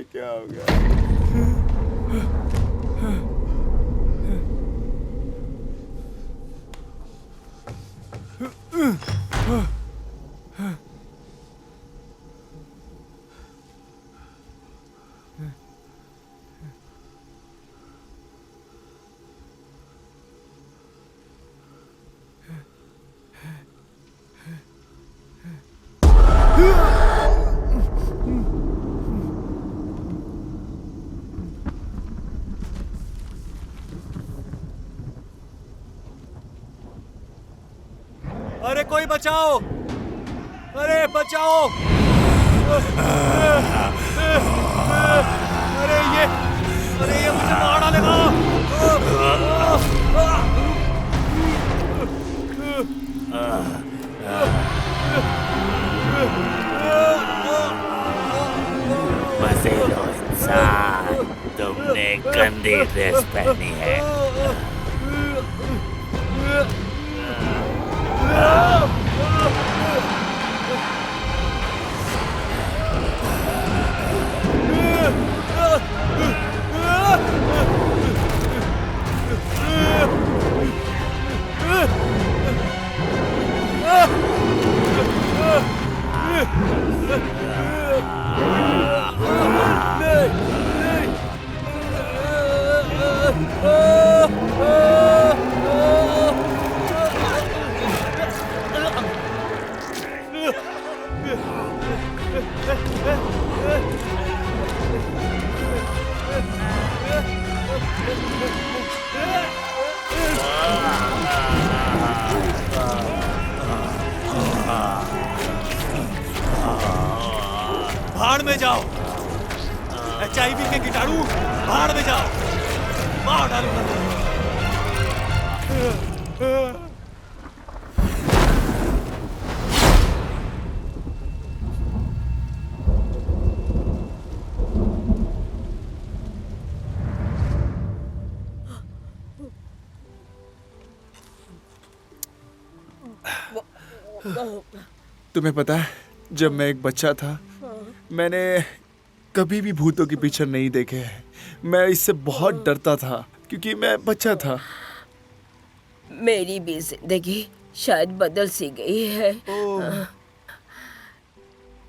क्या हो गया? अरे कोई बचाओ! अरे बचाओ! अरे ये मुझे मार डालेगा! मजे लो इंसान, तुमने गंदी ड्रेस पहनी है। भाड़ में जाओ! HIV के कीटाणु, भाड़ में जाओ! मार डालूंगा तुम्हें। तुम्हें पता है, जब मैं एक बच्चा था मैंने कभी भी भूतों के पिक्चर नहीं देखे हैं। मैं इससे बहुत डरता था क्योंकि मैं बच्चा था। मेरी भी जिंदगी शायद बदल सी गई है।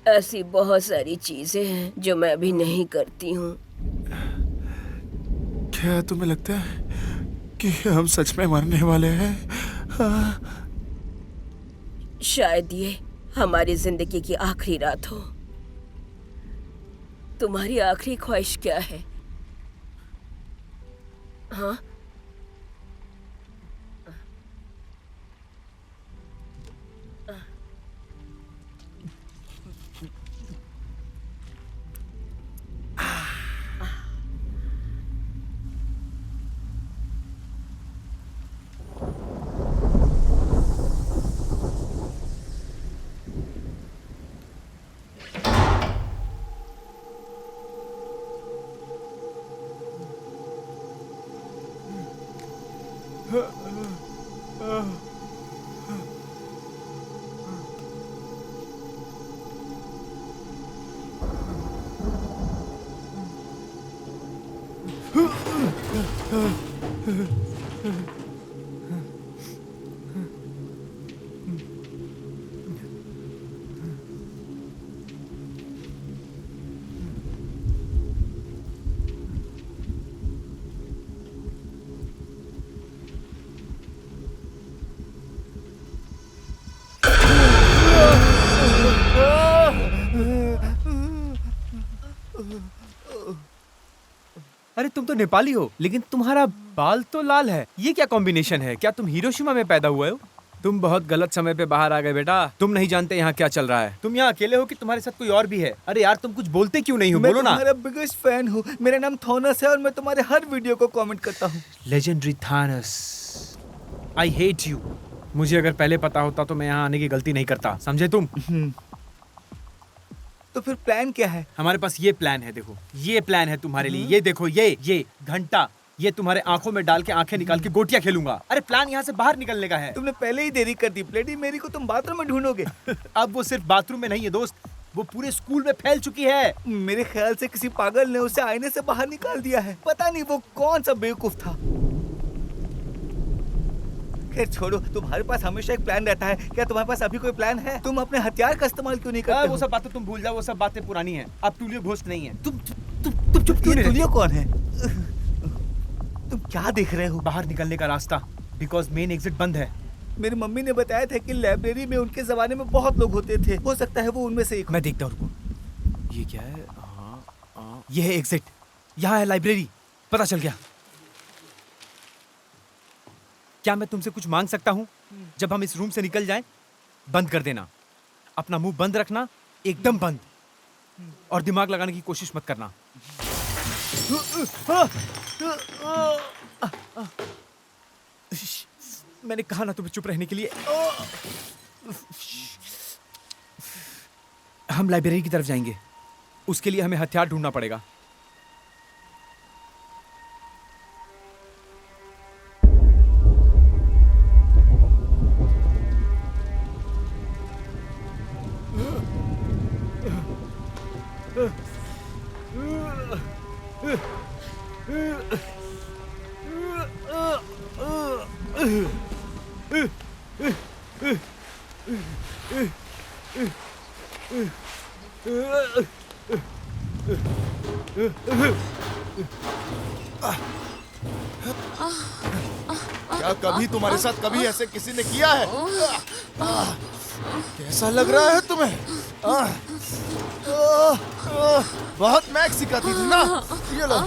ऐसी बहुत सारी चीजें हैं जो मैं अभी नहीं करती हूँ। क्या तुम्हें लगता है कि हम सच में मरने वाले हैं? शायद ये हमारी जिंदगी की आखिरी रात हो। तुम्हारी आखिरी ख्वाहिश क्या है? हाँ? अरे तुम तो नेपाली हो, लेकिन तुम्हारा बाल तो लाल है। ये क्या कॉम्बिनेशन है? क्या तुम हिरोशिमा में पैदा हुए हो? तुम बहुत गलत समय पे बाहर आ गए बेटा। तुम नहीं जानते यहाँ क्या चल रहा है। तुम यहाँ अकेले हो कि तुम्हारे साथ कोई और भी है? अरे यार तुम कुछ बोलते क्यों नहीं हो? बोलो ना। मैं तुम्हारा बिगेस्ट फैन हूँ। मेरा नाम थॉनस है और मैं तुम्हारे हर वीडियो को कमेंट करता हूँ। Legendary Thanos. I hate you. मुझे अगर पहले पता होता तो मैं यहाँ आने की गलती नहीं करता, समझे तुम? तो फिर प्लान क्या है? हमारे पास ये प्लान है, देखो ये प्लान है तुम्हारे लिए। ये देखो, ये घंटा, ये तुम्हारे आंखों में डाल के आंखें निकाल के गोटियां खेलूंगा। अरे प्लान यहाँ से बाहर निकलने का है। तुमने पहले ही देरी कर दी। ब्लडी मेरी को तुम बाथरूम में ढूंढोगे। अब वो सिर्फ बाथरूम में नहीं है दोस्त, वो पूरे स्कूल में फैल चुकी है। मेरे ख्याल से किसी पागल ने उसे आईने से बाहर निकाल दिया है। पता नहीं वो कौन सा बेवकूफ था। खैर छोड़ो, तुम्हारे पास हमेशा एक प्लान रहता है। क्या तुम्हारे पास अभी कोई प्लान है? तुम अपने हथियार का इस्तेमाल क्यों नहीं करते? वो सब बातें तुम भूल जाओ, वो सब बातें पुरानी हैं। अब टूलियो घोस्ट नहीं है। तुम चुप क्यों नहीं? टूलियो कौन है? तुम क्या देख रहे हो? बाहर निकलने का रास्ता, बिकॉज मेन एग्जिट बंद है। मेरी मम्मी ने बताया था कि लाइब्रेरी में उनके जमाने में बहुत लोग होते थे। हो सकता है वो उनमें से एक। मैं देखता हूँ, रुको। ये क्या है? ये है एग्जिट। यहाँ है लाइब्रेरी। पता चल गया। क्या मैं तुमसे कुछ मांग सकता हूँ? जब हम इस रूम से निकल जाएं, बंद कर देना। अपना मुंह बंद रखना, एकदम बंद। और दिमाग लगाने की कोशिश मत करना। मैंने कहा ना तुम्हें चुप रहने के लिए। हम लाइब्रेरी की तरफ जाएंगे। उसके लिए हमें हथियार ढूंढना पड़ेगा। क्या कभी तुम्हारे साथ कभी ऐसे किसी ने किया है? कैसा लग रहा है तुम्हें? बहुत मैक सिखाती थी ना। ये लो।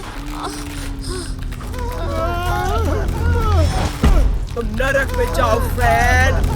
तुम नरक में जाओ फ्रेंड।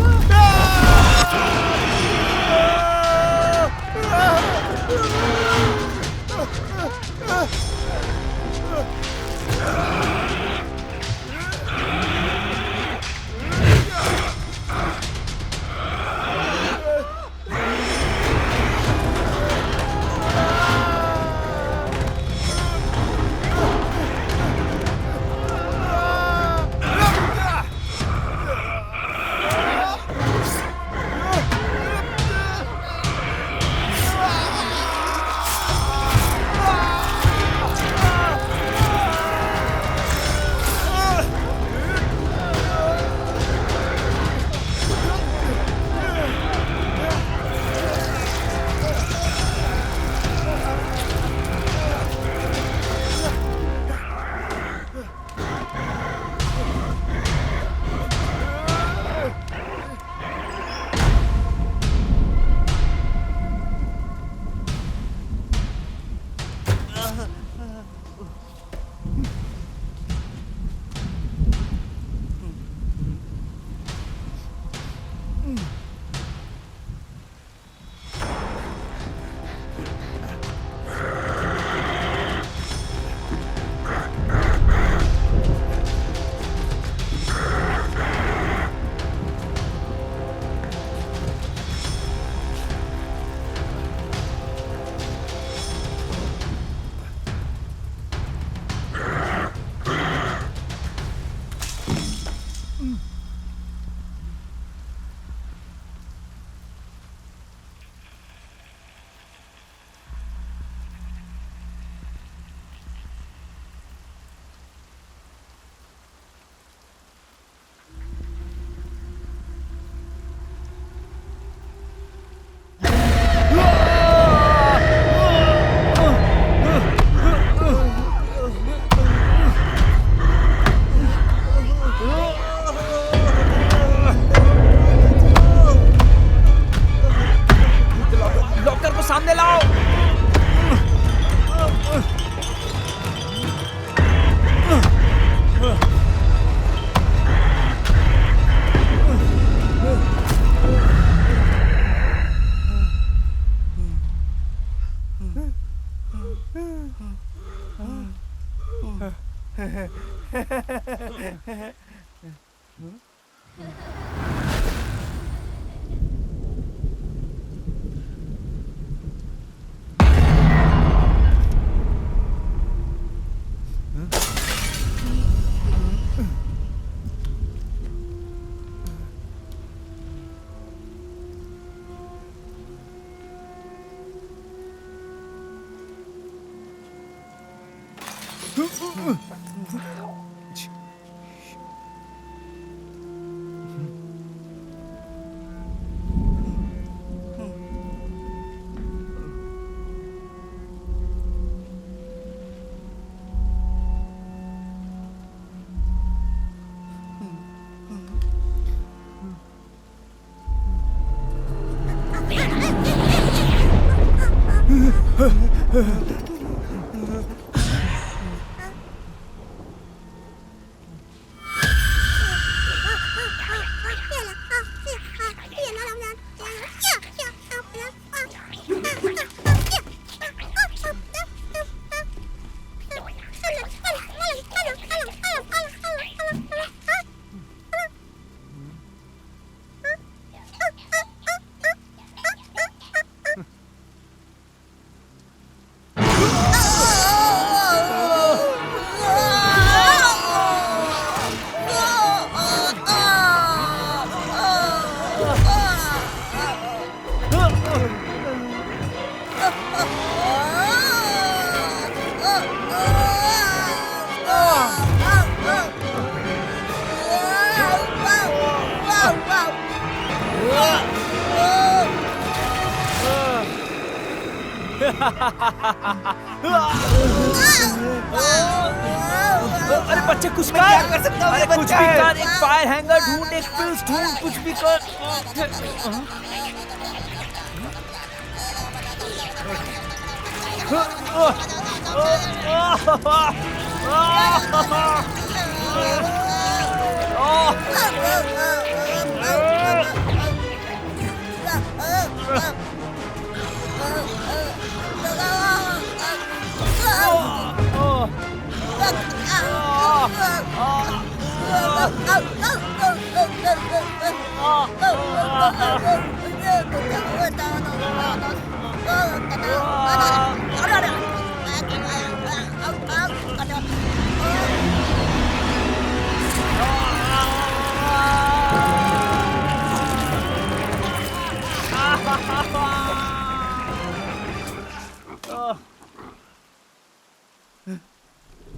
अरे बच्चे कुछ कर, क्या कर सकता हूँ? अरे कुछ भी कर, एक फायर हैंगर ढूंढ, एक पिल्स ढूंढ, कुछ भी कर।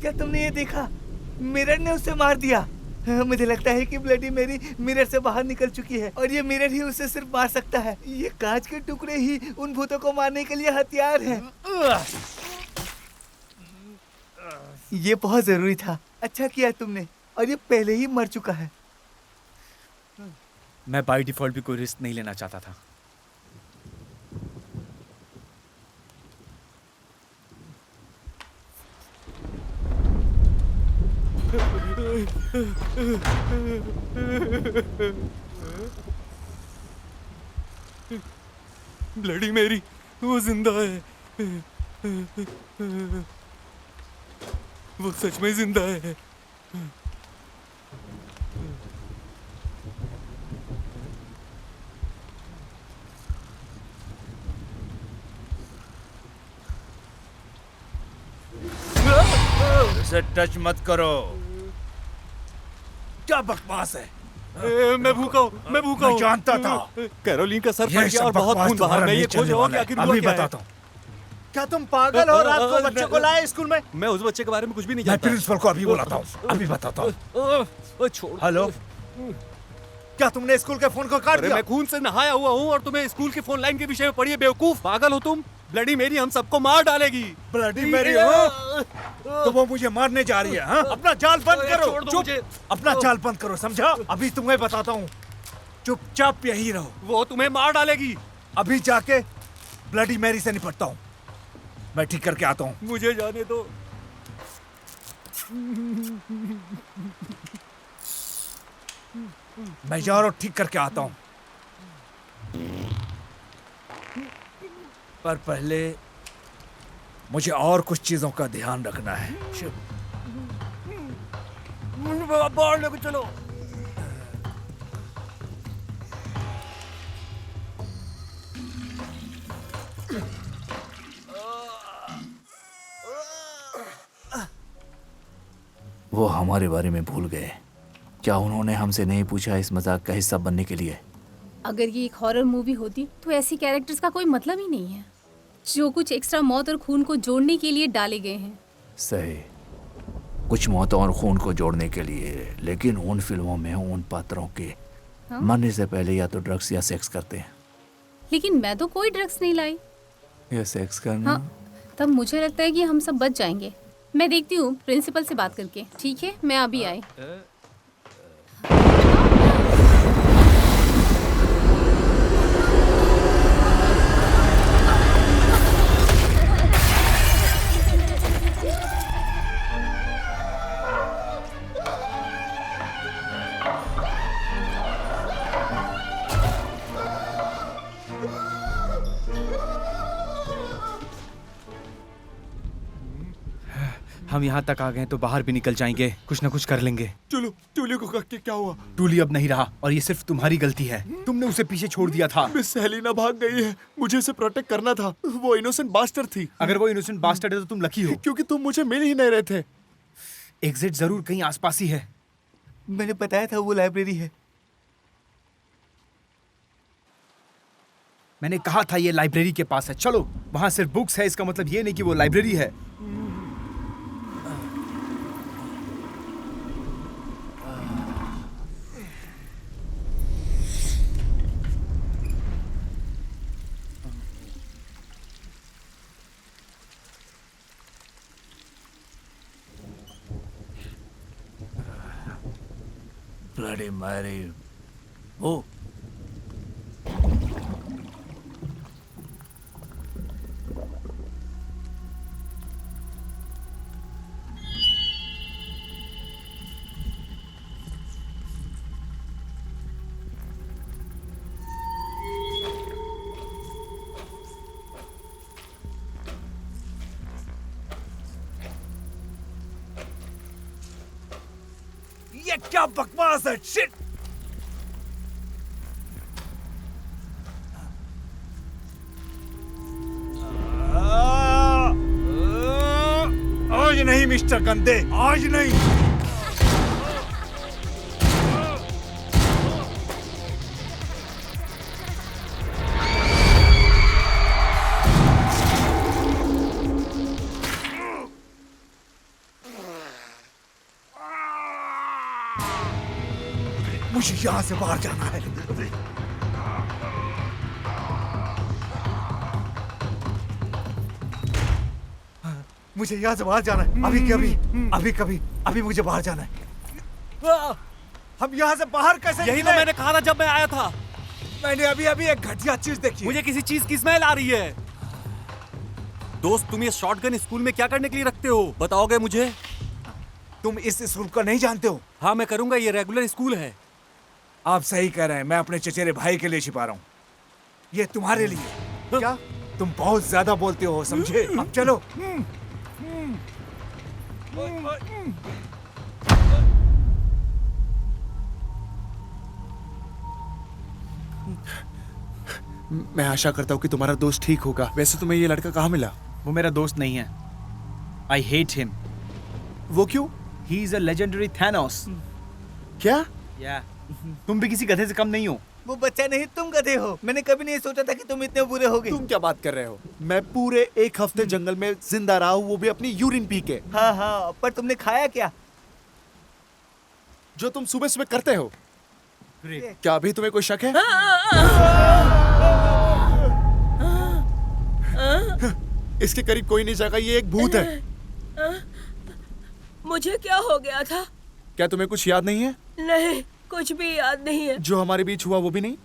क्या तुमने ये देखा? मिरर ने उसे मार दिया। मुझे लगता है कि ब्लडी मेरी मिरर से बाहर निकल चुकी है और ये मिरर ही उसे सिर्फ मार सकता है। ये कांच के टुकड़े ही उन भूतों को मारने के लिए हथियार हैं। ये बहुत जरूरी था। अच्छा किया तुमने, और ये पहले ही मर चुका है। मैं बाय डिफॉल्ट भी कोई रिस्क नहीं लेना चाहता था। ब्लडी मेरी, वो जिंदा है। वो सच में जिंदा है। इसे टच मत करो। क्या बकवास है? मैं भूखा हूँ, मैं भूखा हूँ। जानता था। कैरोलिन का सर फट गया और बहुत खून बहा। मैं ये खोज रहा हूँ कि आखिर हुआ क्या है। बताता हूँ। क्या तुम पागल हो? रात को बच्चे को लाए स्कूल में? मैं उस बच्चे के बारे में कुछ भी नहीं मैं जानता। प्रिंसिपल को अभी बुलाता हूँ, अभी बताता हूँ। छोड़। हेलो, क्या तुमने स्कूल के फोन को काट अरे दिया? मैं खून से नहाया हुआ हूँ और तुम्हें स्कूल के फोन लाइन के विषय में पढ़िए। बेवकूफ, पागल हो तुम? ब्लडी मेरी हम सबको मार डालेगी। ब्लडी मेरी हो? तो वो मुझे मारने जा रही है। हाँ? अपना जाल बंद करो। चुप, अपना जाल बंद करो, समझा? अभी तुम्हें बताता हूँ, चुपचाप यही रहो। वो तुम्हें मार डालेगी। अभी जाके ब्लडी मैरी से निपटता हूँ। मैं ठीक करके आता हूँ। मुझे जाने दो। मैं जा रहा हूँ, ठीक करके आता हूँ। पर पहले मुझे और कुछ चीजों का ध्यान रखना है। बाहर लेकर चलो। वो हमारे बारे में भूल गए। क्या उन्होंने हमसे नहीं पूछा इस मजाक का हिस्सा बनने के लिए? अगर ये एक हॉरर मूवी होती तो ऐसी कैरेक्टर्स का कोई मतलब ही नहीं है। जो कुछ एक्स्ट्रा मौत और खून को जोड़ने के लिए डाले गए हैं। सही। कुछ मौतों और खून को जोड़ने के लिए, लेकिन उन फिल्मों में उन पात्रों के मरने से पहले या तो ड्रग्स या सेक्स करते हैं। लेकिन मैं तो कोई ड्रग्स नहीं लाई। या सेक्स करना। हाँ, तब मुझे लगता है कि हम सब बच जाएंगे। मैं देखती हूँ प्रिंसिपल से बात करके। ठीक है, मैं अभी आई। हम यहाँ तक आ गए तो बाहर भी निकल जाएंगे, कुछ ना कुछ कर लेंगे। चलो, टूली को क्या हुआ? टूली अब नहीं रहा और ये सिर्फ तुम्हारी गलती है। तुमने उसे पीछे छोड़ दिया था। मिस हेलेना भाग गई है, मुझे उसे प्रोटेक्ट करना था। वो इनोसेंट बास्टर्ड थी। अगर वो इनोसेंट बास्टर्ड है तो तुम लकी हो, क्योंकि तुम मुझे मिल ही नहीं रहे थे। एग्जिट जरूर कहीं आसपास ही है। मैंने बताया था वो लाइब्रेरी है। मैंने कहा था ये लाइब्रेरी के पास है। चलो, वहां सिर्फ बुक्स है, इसका मतलब ये नहीं कि वो लाइब्रेरी है। Bloody Mary. ओ ये क्या बकवास है? शिट! आज नहीं मिस्टर गंदे, आज नहीं। मुझे यहाँ से बाहर जाना है। मुझे यहाँ से बाहर जाना है। अभी मुझे बाहर जाना है। हम यहाँ से बाहर कैसे? यही तो मैंने कहा था जब मैं आया था। मैंने अभी एक घटिया चीज देखी। मुझे किसी चीज की स्मेल आ रही है। दोस्त, तुम ये शॉटगन स्कूल में क्या करने के लिए रखते हो? बताओगे मुझे? तुम इस स्कूल को नहीं जानते हो? हाँ, मैं करूंगा। ये रेगुलर स्कूल है। आप सही कह रहे हैं। मैं अपने चचेरे भाई के लिए छिपा रहा हूँ। ये तुम्हारे लिए। क्या? तुम बहुत ज्यादा बोलते हो, समझे? अब चलो। मैं आशा करता हूँ कि तुम्हारा दोस्त ठीक होगा। वैसे तुम्हें ये लड़का कहाँ मिला? वो मेरा दोस्त नहीं है। I hate him. वो क्यों? He is a legendary Thanos. क्या? या तुम भी किसी गधे से कम नहीं हो। वो बच्चा नहीं, तुम गधे हो। मैंने कभी नहीं सोचा था कि तुम इतने बुरे होगे। तुम क्या बात कर रहे हो? मैं पूरे 1 हफ्ते जंगल में जिंदा रहा हूँ, वो भी अपनी यूरिन पी के। हाँ, पर तुमने खाया क्या? जो तुम सुबह सुबह करते हो। क्या अभी तुम्हें कोई शक है? इसके करीब कोई नहीं जाएगा, ये एक भूत है। मुझे क्या हो गया था? क्या तुम्हें कुछ याद नहीं है? नहीं, कुछ भी याद नहीं है। जो हमारे बीच हुआ वो भी नहीं?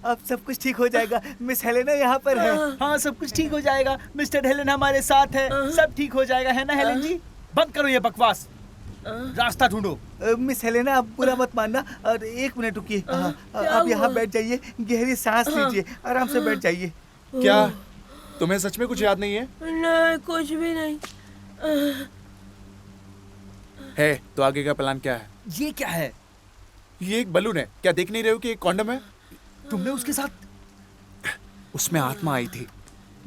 अब सब कुछ ठीक हो जाएगा। मिस हेलेना यहाँ पर है। हाँ, सब कुछ ठीक हो जाएगा। मिस्टर हेलन हमारे साथ है। सब ठीक हो जाएगा, है ना हेलन जी? बंद करो ये बकवास, रास्ता ढूंढो। मिस हेलेना, आप बुरा मत मानना। और 1 मिनट रुकिए। आप यहाँ बैठ जाइए, गहरी सांस लीजिए, आराम से बैठ जाइए। क्या तुम्हें सच में कुछ याद नहीं है? नहीं, कुछ भी नहीं है तो आगे का प्लान क्या है? ये क्या है? ये एक बलून है। क्या देख नहीं रहे हो कि एक कॉन्डम है? तुमने उसके साथ? उसमें आत्मा आई थी,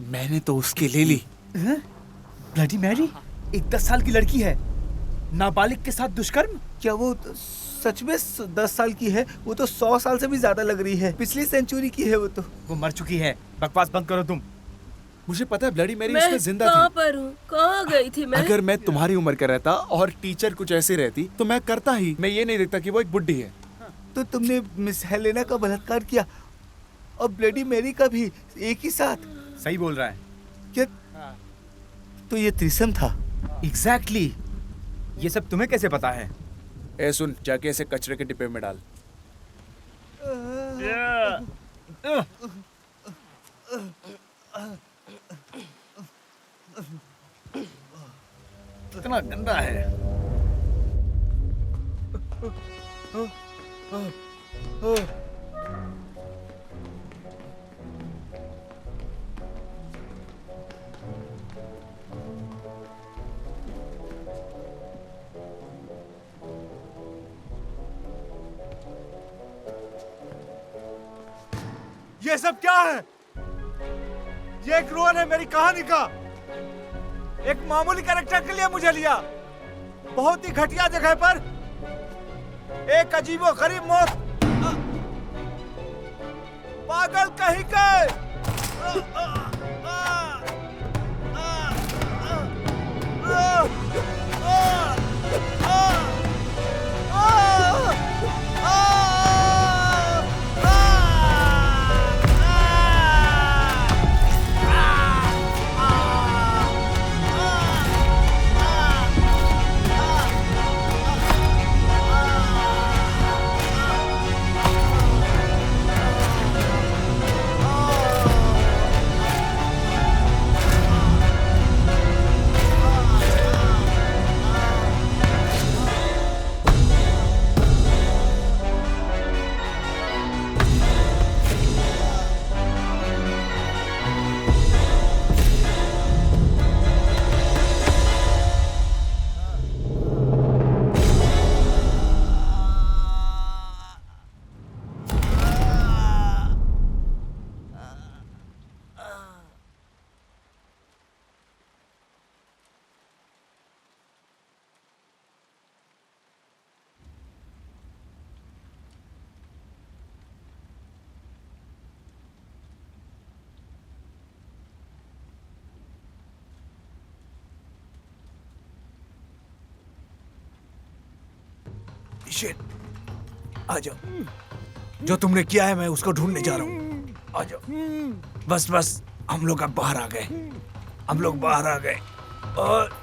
मैंने तो उसकी ले ली। ब्लडी मैरी, एक 10 साल की लड़की है, नाबालिग के साथ दुष्कर्म। क्या वो सच में 10 साल की है? वो तो 100 साल से भी ज्यादा लग रही है। पिछली सेंचुरी की है वो तो। वो मर चुकी है। बकवास बंद करो तुम। मुझे पता है ब्लडी मैरी मैं इसमें जिंदा कहाँ थी। पर हूँ? कहाँ गई थी मैं? अगर मैं तुम्हारी उम्र का रहता और टीचर कुछ ऐसी रहती तो मैं करता ही। मैं ये नहीं देखता कि वो एक बुड्ढी है। तो तुमने मिस हेलेना का बलात्कार किया और ब्लडी मैरी का भी एक ही साथ? सही बोल रहा है। क्या? तो ये त्रिसम था? एग्जैक्टली। ये सब तुम्हें कैसे पता है? ए सुन, जाके इसे कचरे के डिब्बे में डाल। कितना गंदा है। ये सब क्या है? ये एक रोल है मेरी कहानी का। एक मामूली कैरेक्टर के लिए मुझे लिया, बहुत ही घटिया जगह पर, एक अजीबो गरीब मौत। पागल कहीं के। शिट, आ जाओ। जो तुमने किया है मैं उसको ढूंढने जा रहा हूँ। आ जाओ। बस बस, हम लोग अब बाहर आ गए। हम लोग बाहर आ गए और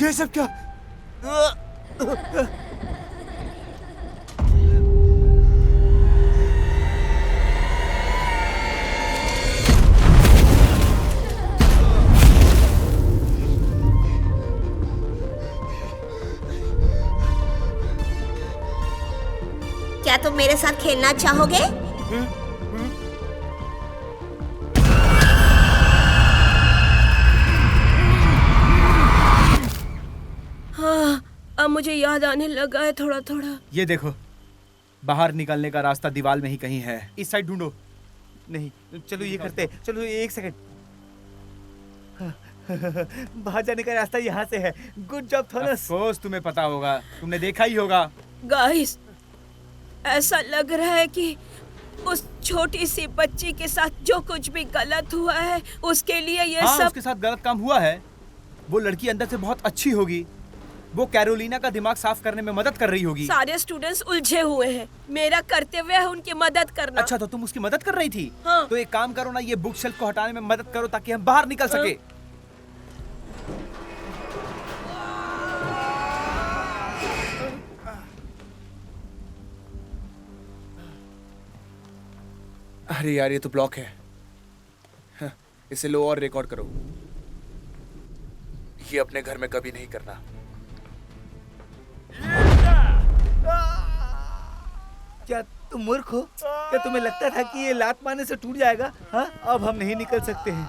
ये सब क्या? मेरे साथ खेलना चाहोगे? हाँ, अब मुझे याद आने लगा है थोड़ा थोड़ा। ये देखो, बाहर निकलने का रास्ता दीवार में ही कहीं है। इस साइड ढूंढो। नहीं, चलो ये करते हैं। चलो एक सेकंड। बाहर जाने का रास्ता यहाँ से है। Good job Thomas. अफकोर्स तुम्हें पता होगा, तुमने देखा ही होगा। गाइस, ऐसा लग रहा है कि उस छोटी सी बच्ची के साथ जो कुछ भी गलत हुआ है उसके लिए ये सब। उसके साथ गलत काम हुआ है। वो लड़की अंदर से बहुत अच्छी होगी। वो कैरोलिना का दिमाग साफ करने में मदद कर रही होगी। सारे स्टूडेंट्स उलझे हुए हैं। मेरा कर्तव्य है उनकी मदद करना। अच्छा, तो तुम उसकी मदद कर रही थी? हाँ। तो एक काम करो ना, ये बुक शेल्फ को हटाने में मदद करो ताकि हम बाहर निकल सके। अरे यार, ये तो ब्लॉक है। हाँ, इसे लो और रिकॉर्ड करो। ये अपने घर में कभी नहीं करना। क्या तुम मूर्ख हो? क्या तुम्हें लगता था कि ये लात मारने से टूट जाएगा? हाँ, अब हम नहीं निकल सकते हैं।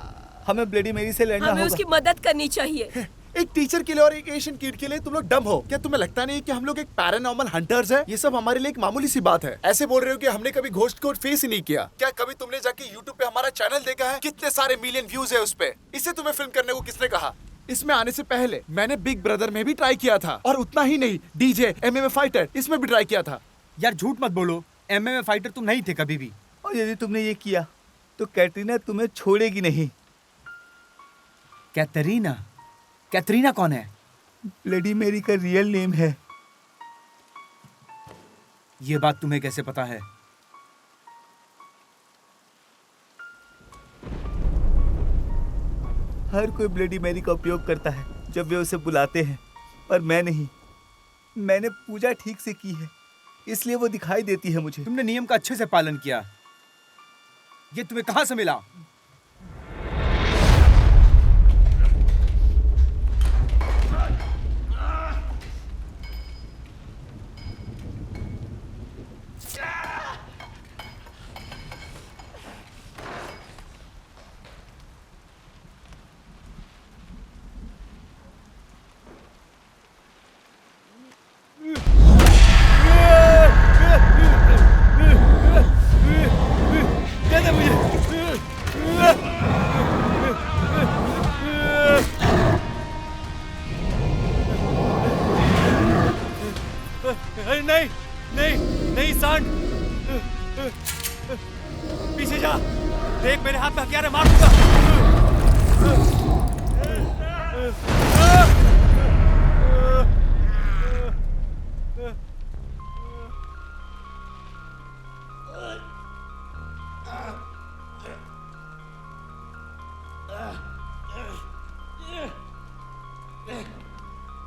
हमें ब्लडी मेरी से लड़ना हमें होगा। उसकी मदद करनी चाहिए। एक टीचर के लिए और एक एशियन किड के लिए तुम लोग डम हो क्या? तुम्हें लगता नहीं कि हम लोग एक पैरानॉर्मल हंटर्स हैं? ये सब हमारे लिए एक मामूली सी बात है। ऐसे बोल रहे हो कि हमने कभी घोस्ट को फेस ही नहीं किया। क्या कभी तुमने जाके YouTube पे हमारा चैनल देखा है? कितने सारे मिलियन व्यूज है उस पे। इसे तुम्हें फिल्म करने को किसने कहा? इसमें आने से पहले मैंने बिग ब्रदर में भी ट्राई किया था, और उतना ही नहीं, DJ MMA फाइटर इसमें भी ट्राई किया था। यार झूठ मत बोलो, MMA फाइटर तुम नहीं थे कभी भी। और यदि तुमने ये किया तो कैटरीना तुम्हें छोड़ेगी नहीं। कैटरीना? कैटरीना कौन है? ब्लडी मेरी का रियल नेम है। ये बात तुम्हें कैसे पता है? हर कोई ब्लडी मैरी का उपयोग करता है जब वे उसे बुलाते हैं, पर मैं नहीं। मैंने पूजा ठीक से की है, इसलिए वो दिखाई देती है मुझे। तुमने नियम का अच्छे से पालन किया। ये तुम्हें कहां से मिला? नहीं नहीं नहीं सांड, पीछे जा। देख मेरे हाथ में हथियार है, मार दूंगा।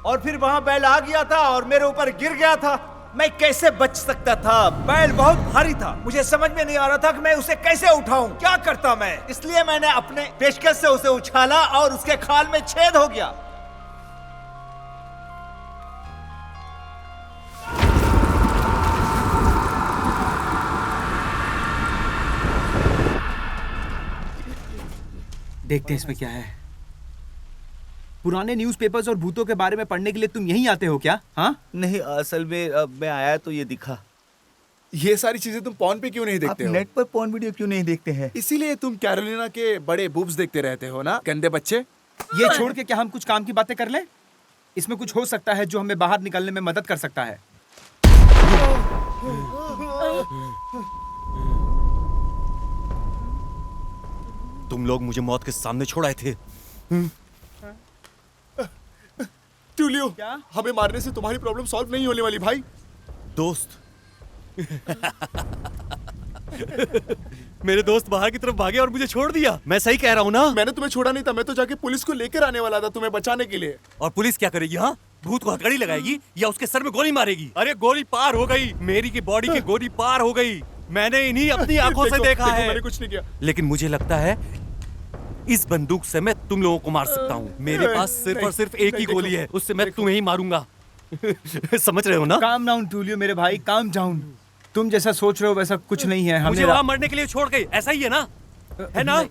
और फिर वहां बैल आ गया था और मेरे ऊपर गिर गया था। मैं कैसे बच सकता था? बैल बहुत भारी था। मुझे समझ में नहीं आ रहा था कि मैं उसे कैसे उठाऊं। क्या करता मैं? इसलिए मैंने अपने पेशकश से उसे उछाला और उसके खाल में छेद हो गया। देखते हैं इसमें क्या है। पुराने न्यूज़पेपर्स और भूतों के बारे में पढ़ने के लिए तुम यहीं आते हो क्या? हाँ? नहीं, असल में मैं आया तो ये दिखा। ये सारी चीजें तुम पॉन पे क्यों नहीं देखते आप हो? नेट पर पॉन वीडियो क्यों नहीं देखते हैं? इसीलिए तुम कैरोलिना के बड़े बूब्स देखते रहते हो ना, गंदे बच्चे। ये छोड़ के क्या हम कुछ काम की बातें कर लें? इसमें कुछ हो सकता है जो हमें बाहर निकलने में मदद कर सकता है। तुम लोग मुझे मौत के सामने छोड़ आए थे। टूलियो, हमें मारने से तुम्हारी प्रॉब्लम सॉल्व नहीं होने वाली भाई। दोस्त मेरे दोस्त बाहर की तरफ भागे और मुझे छोड़ दिया। मैं सही कह रहा हूँ ना? मैंने तुम्हें छोड़ा नहीं था, मैं तो जाके पुलिस को लेकर आने वाला था तुम्हें बचाने के लिए। और पुलिस क्या करेगी? हाँ, भूत को हथकड़ी लगाएगी या उसके सर में गोली मारेगी? अरे गोली पार हो गई, मेरी की बॉडी की गोली पार हो गई। मैंने इन्हीं अपनी आंखों से देखा है। मैंने कुछ नहीं किया। लेकिन मुझे लगता है इस बंदूक से मैं तुम लोगों को मार सकता हूँ। मेरे पास सिर्फ और सिर्फ एक ही गोली है, उससे मैं तुम्हें ही मारूंगा। समझ रहे हो ना? काम डाउन टूलियो मेरे भाई, काम डाउन। तुम जैसा सोच रहे हो वैसा कुछ नहीं है। मुझे वहाँ मरने के लिए छोड़ गई, ऐसा ही है ना? है ना?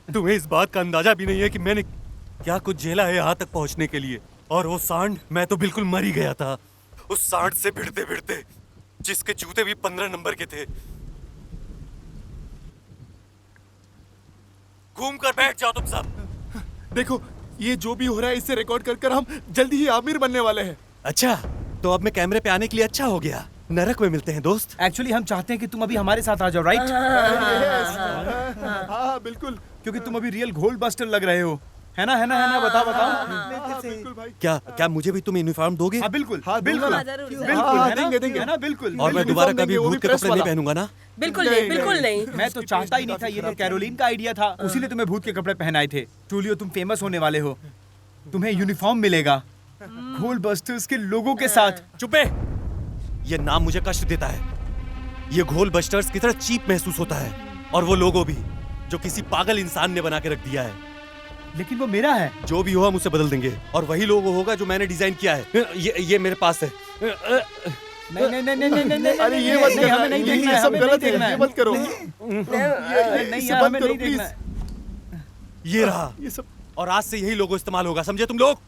तुम्हें इस बात का अंदाजा भी नहीं है कि मैंने क्या कुछ झेला है यहाँ तक पहुँचने के लिए। और वो सांड, मैं तो बिल्कुल मर ही गया था उस सांड से भिड़ते भिड़ते, जिसके जूते भी 15 नंबर के थे। घूम कर बैठ जाओ तुम सब। देखो, ये जो भी हो रहा है इससे रिकॉर्ड कर कर हम जल्दी ही आमिर बनने वाले हैं। अच्छा, तो अब मैं कैमरे पे आने के लिए अच्छा हो गया। नरक में मिलते हैं दोस्त। एक्चुअली हम चाहते हैं कि तुम अभी हमारे साथ आ जाओ, राइट? हाँ बिल्कुल, क्योंकि तुम अभी रियल गोल्ड बस्टर लग रहे हो। है ना? बताओ। बिल्कुल भाई। क्या मुझे भी तुम यूनिफॉर्म दोगे? हाँ बिल्कुल, बिल्कुल देंगे। है ना? बिल्कुल। और मैं दोबारा कभी भूत के कपड़े नहीं पहनूंगा ना? बिल्कुल नहीं, बिल्कुल नहीं। मैं तो चाहता ही नहीं था, ये तो कैरोलिन का आइडिया था, उसी ने तुम्हें भूत के कपड़े पहनाए थे। टूलियो, तुम फेमस होने वाले हो, तुम्हें यूनिफॉर्म मिलेगा गोल्ड बस्टर्स के लोगों के साथ। चुप है, ये नाम मुझे कष्ट देता है। ये घोल बस्टर्स की तरह चीप महसूस होता है, और वो लोगो भी जो किसी पागल इंसान ने बना के रख दिया है। लेकिन वो मेरा है। जो भी हो हम उसे बदल देंगे, और वही लोगो होगा जो मैंने डिजाइन किया है। ये मेरे पास है। नहीं, अरे ये मत करना, हमें नहीं देखना ये है, सब हमें गलत नहीं है, देखना ये है। मत करो। नहीं, इसे हमें बंद करो नहीं देखना प्लीज। है। ये रहा, ये सब और आज से यही लोगो इस्तेमाल होगा, समझे तुम लोग?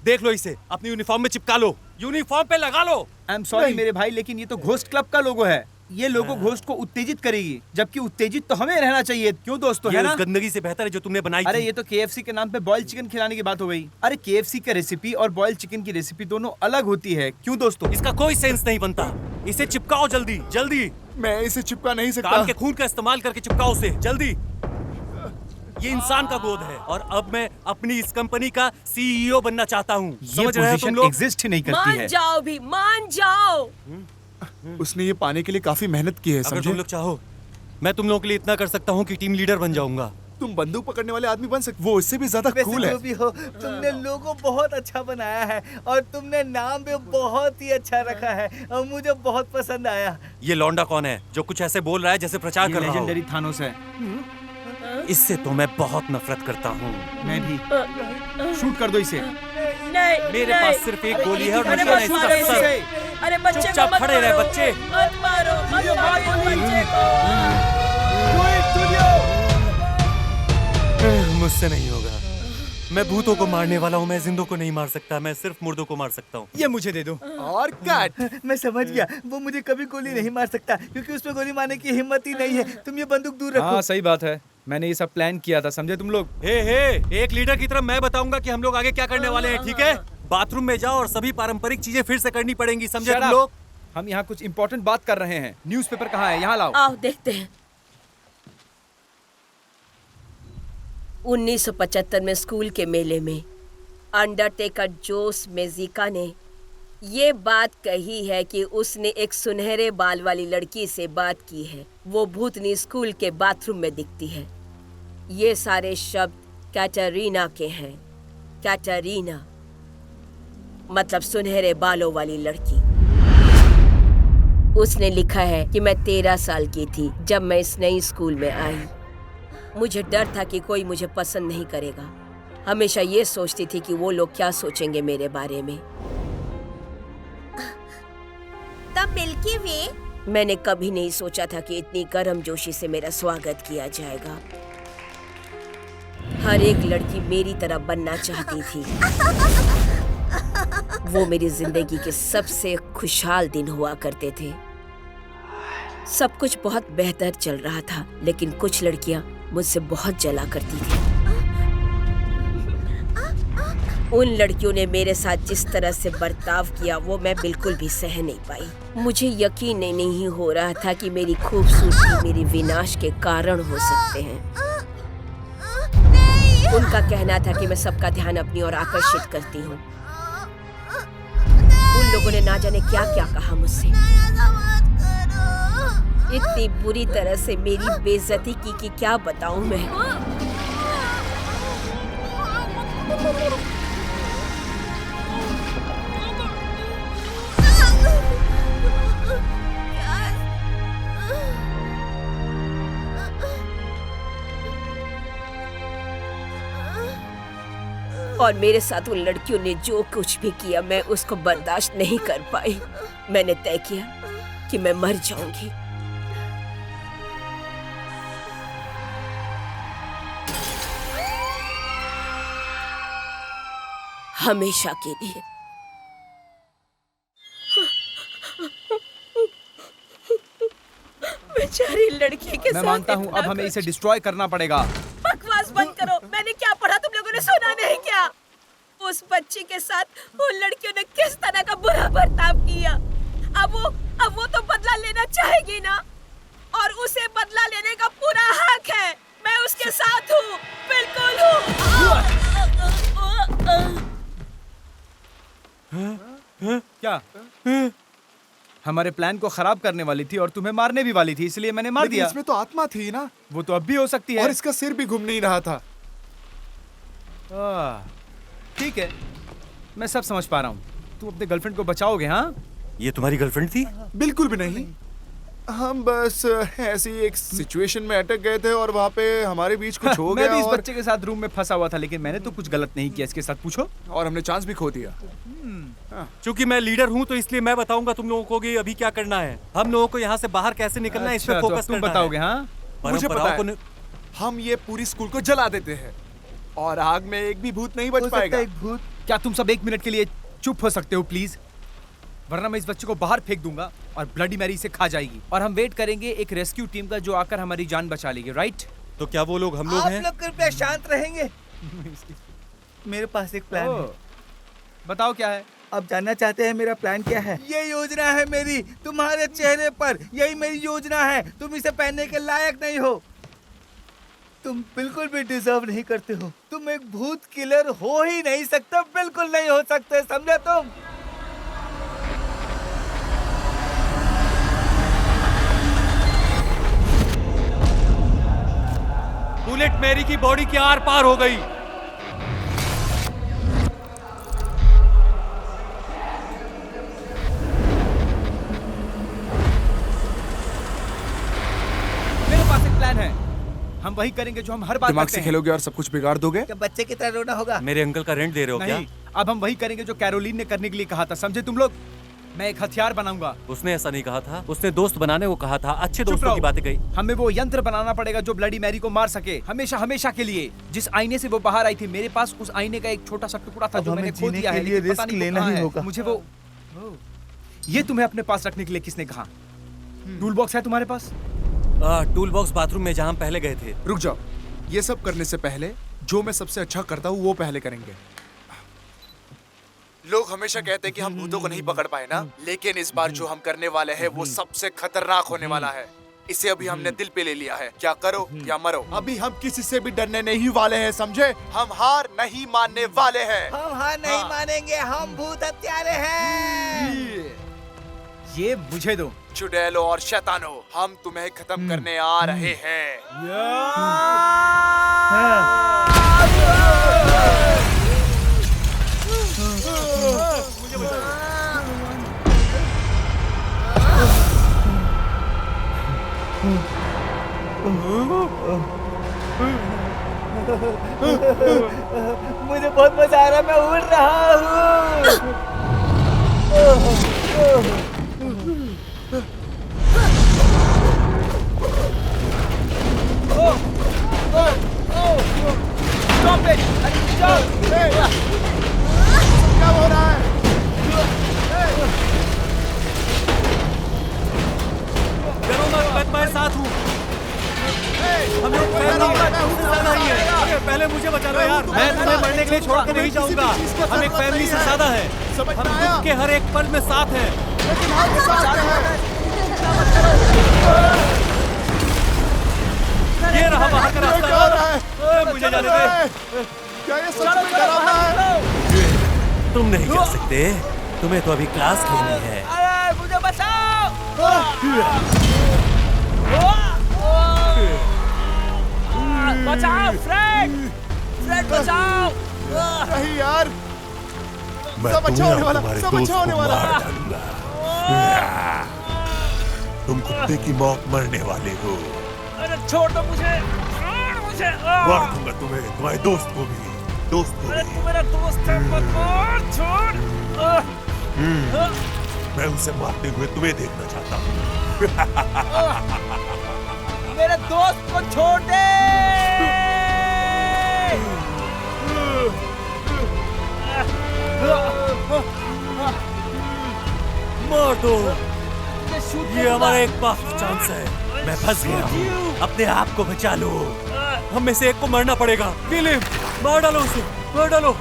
देख लो इसे, अपनी यूनिफॉर्म में चिपका लो, यूनिफॉर्म पे लगा लो। आई एम सॉरी मेरे भाई, लेकिन ये तो घोस्ट क्लब का लोगो है। ये लोगो घोस्ट को उत्तेजित करेगी, जबकि उत्तेजित तो हमें रहना चाहिए। क्यों दोस्तों? ये है ना? उस गंदगी से बेहतर है जो तुमने बनाई अरे थी। ये तो KFC के नाम पे बॉइल्ड चिकन खिलाने की बात हो गई। अरे KFC का रेसिपी और बॉइल्ड चिकन की रेसिपी दोनों अलग होती है। क्यों दोस्तों? इसका कोई सेंस नहीं बनता। इसे चिपकाओ जल्दी जल्दी। मैं इसे चिपका नहीं सकता। काम के खून का इस्तेमाल करके चिपकाओ उसे जल्दी। ये इंसान का गोद है, और अब मैं अपनी इस कंपनी का CEO बनना चाहता हूँ। ये समझ रहे हो तुम पोजीशन लोग? एग्जिस्ट ही नहीं करती मान है। जाओ भी, मान जाओ। उसने ये पाने के लिए काफी मेहनत की है, अगर समझे? तुम लोग चाहो, मैं तुम लोगों के लिए इतना कर सकता हूँ कि टीम लीडर बन जाऊंगा। तुम बंदूक पकड़ने वाले आदमी बन सकते, वो इससे भी ज्यादा कूल है। जो भी हो, तुमने लोगो बहुत अच्छा बनाया है, और तुमने नाम भी बहुत ही अच्छा रखा है, और मुझे बहुत पसंद आया। ये लौंडा कौन है जो कुछ ऐसे बोल रहा है जैसे प्रचार कर रहा हो? लेजेंडरी थानोस है। इससे तो मैं बहुत नफरत करता हूँ। मैं भी। शूट कर दो इसे। नहीं, मेरे नहीं। पास सिर्फ एक गोली है और अरे निशाना मत इसका मारो सर। इसे। अरे बच्चे को चुपचाप मत खड़े रहे मारो। बच्चे। मत मारो बच्चे को। मुझसे नहीं होगा। मैं भूतों को मारने वाला हूँ, मैं जिंदों को नहीं मार सकता। मैं सिर्फ मुर्दों को मार सकता हूँ। ये मुझे दे दो। और कट। मैं समझ गया, वो मुझे कभी गोली नहीं मार सकता, क्योंकि उसमें गोली मारने की हिम्मत ही नहीं है। तुम ये बंदूक दूर रखो। हाँ सही बात है, मैंने ये सब प्लान किया था, समझे तुम लोग? हे एक लीडर की तरह मैं बताऊंगा कि हम लोग आगे क्या करने वाले हैं, ठीक है? बाथरूम में जाओ और सभी पारंपरिक चीजें फिर से करनी पड़ेंगी, समझे Shut तुम up. लोग? हम यहाँ कुछ इम्पोर्टेंट बात कर रहे हैं। न्यूज़पेपर कहाँ है? यहाँ लाओ। आओ देखते हैं। 1975 में स्कूल के मेले में अंडरटेकर जोस मेजिका ने ये बात कही है कि उसने एक सुनहरे बाल वाली लड़की से बात की है। वो भूतनी स्कूल के बाथरूम में दिखती है। ये सारे शब्द कैटरीना के हैं। कैटरीना मतलब सुनहरे बालों वाली लड़की। उसने लिखा है कि मैं 13 साल की थी जब मैं इस नई स्कूल में आई। मुझे डर था कि कोई मुझे पसंद नहीं करेगा। हमेशा ये सोचती थी कि वो लोग क्या सोचेंगे मेरे बारे में। तब मिल्की वे। मैंने कभी नहीं सोचा था कि इतनी गर्मजोशी से मेरा स्वागत किया जाएगा। हर एक लड़की मेरी तरह बनना चाहती थी। वो मेरी जिंदगी के सबसे खुशहाल दिन हुआ करते थे। सब कुछ बहुत बेहतर चल रहा था, लेकिन कुछ लड़कियां मुझसे बहुत जला करती थी। उन लड़कियों ने मेरे साथ जिस तरह से बर्ताव किया वो मैं बिल्कुल भी सह नहीं पाई। मुझे यकीन नहीं हो रहा था कि मेरी खूबसूरती मेरे विनाश के कारण हो सकते हैं। उनका कहना था कि मैं सबका ध्यान अपनी ओर आकर्षित करती हूँ। उन लोगों ने ना जाने क्या क्या कहा मुझसे। इतनी बुरी तरह से मेरी बेइज्जती की कि क्या बताऊं मैं। और मेरे साथ उन लड़कियों ने जो कुछ भी किया मैं उसको बर्दाश्त नहीं कर पाई। मैंने तय किया कि मैं मर जाऊंगी। हमेशा के लिए। बेचारी लड़की के मैं साथ मानता हूँ इतना अब हमें कुछ। इसे डिस्ट्रॉय करना पड़ेगा। बकवास बंद करो। मैंने क्या पढ़ा तुम लोगों ने सुना नहीं क्या? उस बच्ची के साथ उन लड़कियों ने किस तरह का बुरा बर्ताव किया। अब वो तो बदला लेना चाहेगी ना, और उसे बदला लेने का पूरा हक है। मैं उसके साथ हूँ, बिल्कुल हूँ। क्या हमारे प्लान को खराब करने वाली थी और तुम्हें मारने भी वाली थी, इसलिए मैंने मार लेकिन दिया। इसमें तो आत्मा थी ना। वो तो अब भी हो सकती है। और इसका सिर भी घूम नहीं रहा था। ठीक है, मैं सब समझ पा रहा हूँ। तुम अपने गर्लफ्रेंड को बचाओगे? हाँ, ये तुम्हारी गर्लफ्रेंड थी? बिल्कुल भी नहीं। हम बस ऐसी एक सिचुएशन में अटक गए थे और वहाँ पे हमारे बीच कुछ हो मैं गया। भी इस और बच्चे के साथ रूम में फंसा हुआ था, लेकिन मैंने तो कुछ गलत नहीं किया इसके साथ। पूछो। और हमने चांस भी खो दिया। क्योंकि मैं लीडर हूँ तो इसलिए मैं बताऊंगा तुम लोगों को कि अभी क्या करना है। हम लोगों को यहाँ से बाहर कैसे निकलना है, इस पे अच्छा, तो फोकस तुम करना है। बताओगे? हाँ, मुझे पता है। हम ये पूरी स्कूल को जला देते हैं और आग में एक भी भूत नहीं बच पाएगा। एक भूत? क्या तुम सब 1 मिनट के लिए चुप हो सकते हो प्लीज? वरना मैं इस बच्चे को बाहर फेंक दूंगा और ब्लडी मैरी से खा जाएगी। और हम वेट करेंगे एक रेस्क्यू टीम का जो आकर हमारी जान बचा लेगी। राइट? तो क्या वो लोग हम लोग हैं? आप लोग कृपया शांत रहेंगे। मेरे पास एक प्लान है। बताओ क्या है? आप जानना चाहते हैं मेरा प्लान क्या है? ये योजना है मेरी, तुम्हारे चेहरे पर यही मेरी योजना है। तुम इसे पहनने के लायक नहीं हो। तुम बिल्कुल भी डिजर्व नहीं करते हो। तुम एक भूत किलर हो ही नहीं सकते, बिल्कुल नहीं हो सकते, समझे तुम? बुलेट मैरी की बॉडी के आर पार हो गई। मेरे पास एक प्लान है। हम वही करेंगे जो हम हर बार दिमाग करते से हैं। खेलोगे और सब कुछ बिगाड़ दोगे? क्या बच्चे की तरह रोना होगा? मेरे अंकल का रेंट दे रहे हो क्या? नहीं, अब हम वही करेंगे जो कैरोलिन ने करने के लिए कहा था। समझे तुम लोग? मैं एक हथियार बनाऊंगा। उसने ऐसा नहीं कहा था। उसने दोस्त बनाने को कहा था। अच्छे चुप दोस्तों रहो। की बातें कही। हमें वो यंत्र बनाना पड़ेगा जो ब्लडी मैरी को मार सके, हमेशा हमेशा के लिए। जिस आईने से वो बाहर आई थी, मेरे पास उस आईने का एक छोटा सा टुकड़ा था अब जो हमें मैंने खो जीने दिया के है, लिए लेकिन पता रिस्क नहीं वो लेना कहाँ ही है। होगा। मुझे वो ये तुम्हें अपने पास रखने के लिए किसने कहा? टूल बॉक्स है तुम्हारे पास? टूल बॉक्स बाथरूम में जहाँ हम पहले गए थे। रुक जाओ। ये सब करने से पहले जो मैं सबसे अच्छा करता हूँ वो पहले करेंगे। लोग हमेशा कहते हैं कि हम भूतों को नहीं पकड़ पाए ना, लेकिन इस बार जो हम करने वाले हैं वो सबसे खतरनाक होने वाला है। इसे अभी हमने दिल पे ले लिया है। क्या करो या मरो। अभी हम किसी से भी डरने नहीं वाले हैं, समझे? हम हार नहीं मानने वाले हैं। हम हार नहीं मानेंगे। हम भूत हत्यारे हैं। ये मुझे दो। चुड़ैलो और शैतानो, हम तुम्हें खत्म करने आ रहे हैं। मुझे बहुत मजा आ रहा है। मैं उड़ रहा हूँ। क्या हो रहा है? डरो मत, मैं तुम्हारे साथ हूँ। हम लोग ज्यादा ही है। पहले मुझे बचा लो यार। मैं तुम्हें मरने के लिए छोड़ के नहीं जाऊंगा। हम एक फैमिली से ज्यादा है। हम दुख के हर एक पल में साथ हैं। ये रहा बाहर का रास्ता। मुझे जाने दे। क्या ये सच में डरावना है? तुम नहीं जा सकते। तुम्हें तो अभी क्लास लेनी है। अरे मुझे बचाओ। बचाओ फ्रेड। फ्रेड बचाओ। नहीं यार, सब अच्छा होने वाला, सब अच्छा होने वाला। तुम कुत्ते की मौत मरने वाले हो। अरे छोड़ दो मुझे। छोड़ मुझे। मार दूंगा तुम्हें, तुम्हारे दोस्त को भी। दोस्त को अरे भी। तू मेरा दोस्त है, मत मार। छोड़। मैं उसे मारते हुए तुम्हें देखना चाहता हूँ। मेरे दोस्त को छोड़ दे। मार दो, ये हमारा एक पास चांस है। मैं फंस गया हूँ, अपने आप को बचा लो। हम में से एक को मरना पड़ेगा। विलियम, मार डालो उसे, मार डालो।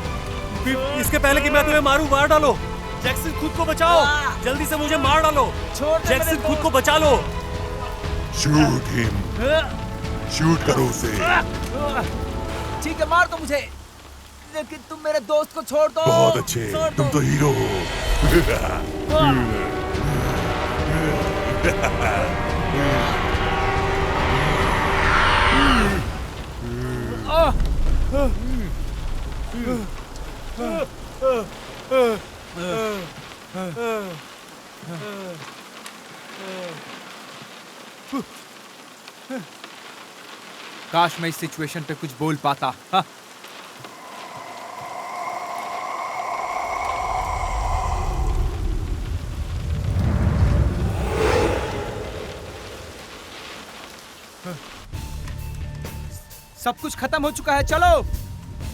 इसके पहले कि मैं तुम्हें मारूं, मार डालो। जैक्सन, खुद को बचाओ, जल्दी से मुझे मार डालो। जैक्सन, खुद को बचा लो। शूट हिम, शूट करो उसे। ठीक है, मार दो मुझे, लेकिन तुम मेरे दोस्त को छोड़ दो। बहुत अच्छे, तुम तो हीरो हो। काश मैं इस सिचुएशन पे कुछ बोल पाता। हाँ। सब कुछ खत्म हो चुका है, चलो।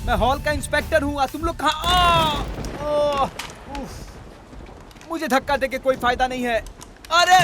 मैं हॉल का इंस्पेक्टर हूँ, तुम लोग कहाँ? मुझे धक्का देके कोई फायदा नहीं है। अरे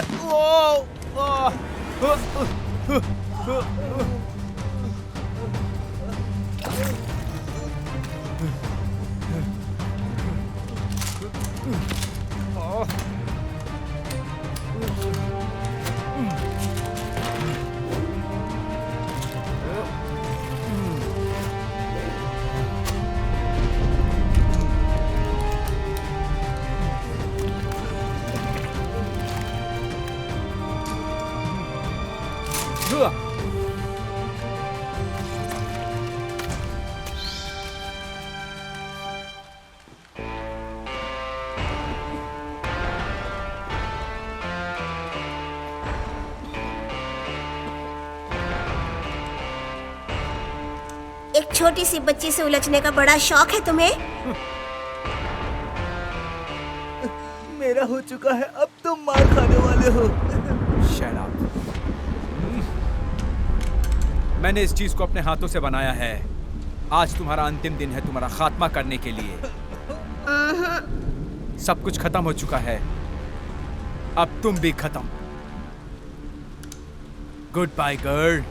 एक छोटी सी बच्ची से उलझने का बड़ा शौक है तुम्हें? मेरा हो चुका है, अब तुम मार खाने वाले हो। Shut up. मैंने इस चीज को अपने हाथों से बनाया है। आज तुम्हारा अंतिम दिन है तुम्हारा खात्मा करने के लिए। सब कुछ खत्म हो चुका है, अब तुम भी खत्म। Good bye girl.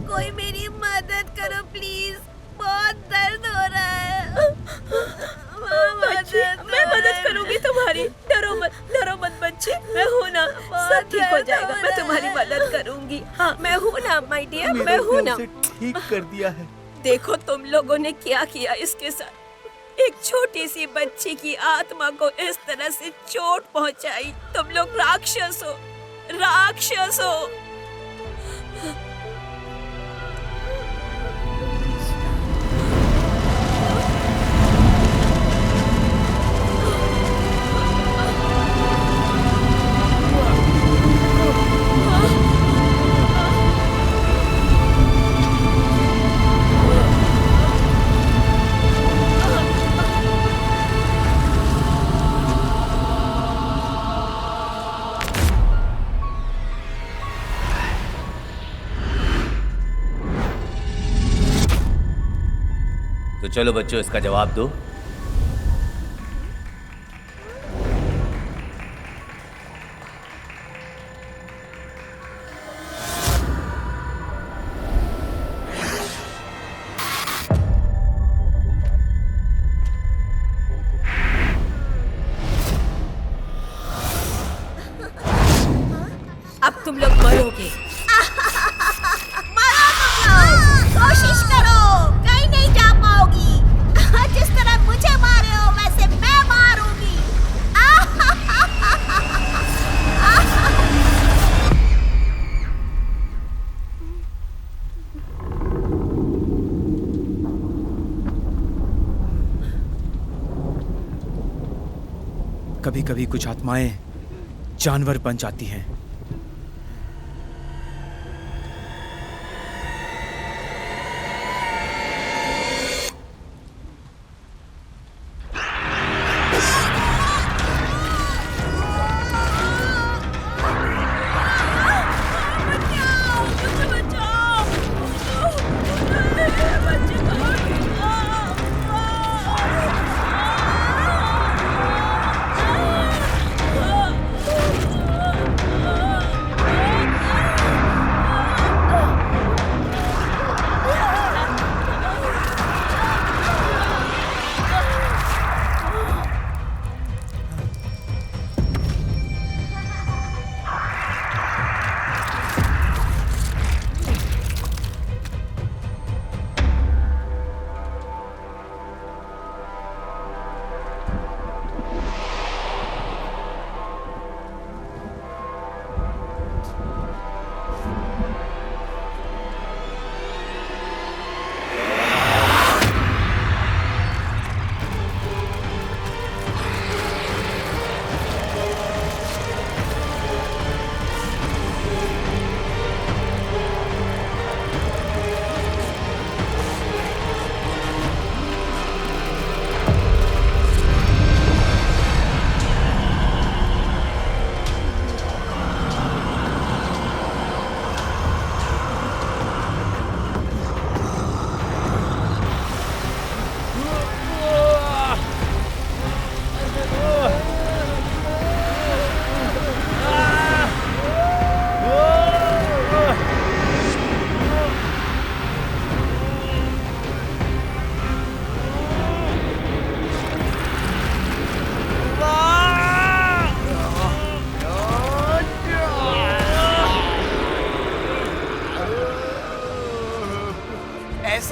कोई मेरी मदद करो प्लीज, बहुत दर्द हो रहा है। मैं मदद करूंगी तुम्हारी। डरो मत बच्चे, मैं हूँ ना, सब ठीक हो जाएगा। मैं तुम्हारी मदद करूंगी। हाँ, मैं हूँ ना माय डियर, मैं हूँ ना। ठीक कर दिया है। देखो तुम लोगों ने क्या किया इसके साथ। एक छोटी सी बच्ची की आत्मा को इस तरह से चोट पहुंचाई। तुम लोग राक्षस हो, राक्षस हो। तो चलो बच्चों, इसका जवाब दो। अब तुम लोग मरोगे। मरो तुम लोग, कोशिश करो, कहीं नहीं जा पाओगी। जिस तरह मुझे मारे हो वैसे मैं मारूंगी। कभी कभी कुछ आत्माएं जानवर बन जाती हैं।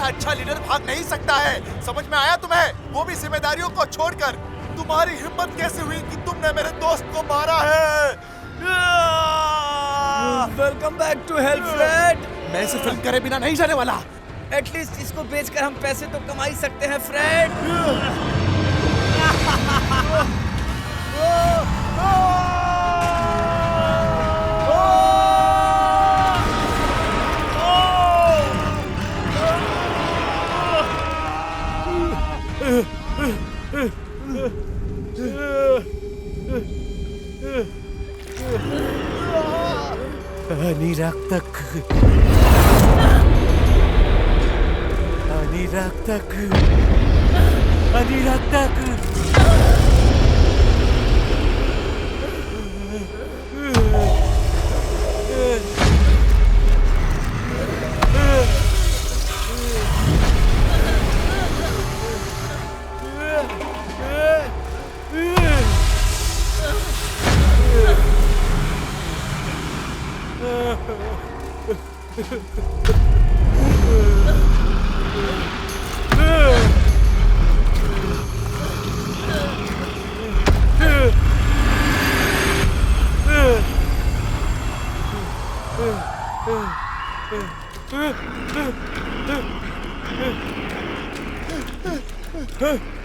अच्छा लीडर भाग नहीं सकता है, समझ में आया तुम्हें? वो भी जिम्मेदारियों को छोड़कर। तुम्हारी हिम्मत कैसे हुई कि तुमने मेरे दोस्त को मारा है? Welcome back to help Fred. मैं इसे फिल्म करे बिना नहीं जाने वाला। एटलीस्ट इसको बेचकर हम पैसे तो कमा ही सकते हैं फ्रेड।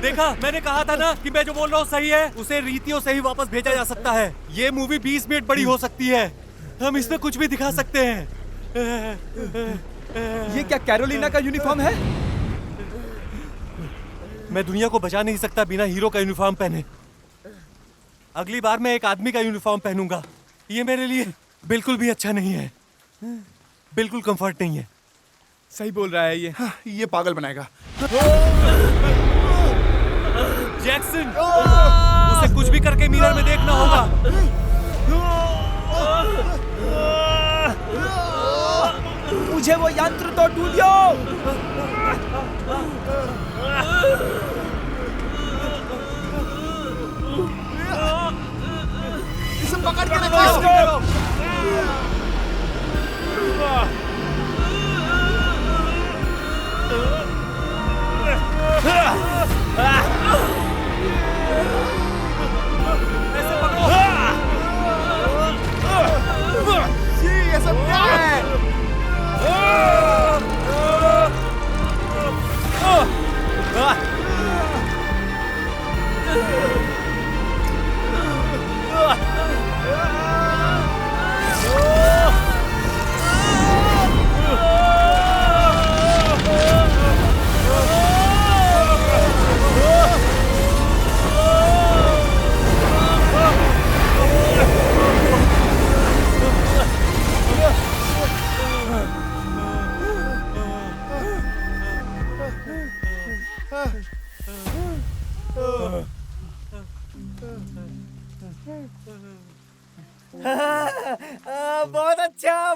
देखा, मैंने कहा था ना कि मैं जो बोल रहा हूँ सही है। उसे रीतियों से ही वापस भेजा जा सकता है। ये मूवी 20 मिनट बड़ी हो सकती है। हम इसमें कुछ भी दिखा सकते हैं। ये क्या कैरोलिना का यूनिफॉर्म है? मैं दुनिया को बचा नहीं सकता बिना हीरो का यूनिफॉर्म पहने। अगली बार मैं एक आदमी का यूनिफॉर्म पहनूंगा। ये मेरे लिए बिल्कुल भी अच्छा नहीं है, बिल्कुल कंफर्ट नहीं है। सही बोल रहा है ये। ये पागल बनाएगा। जैक्सन, उसे कुछ भी करके मिरर में देखना होगा। मुझे वो यंत्र तो ढूंढियो। इसे पकड़ के रखो। ये सब क्या है?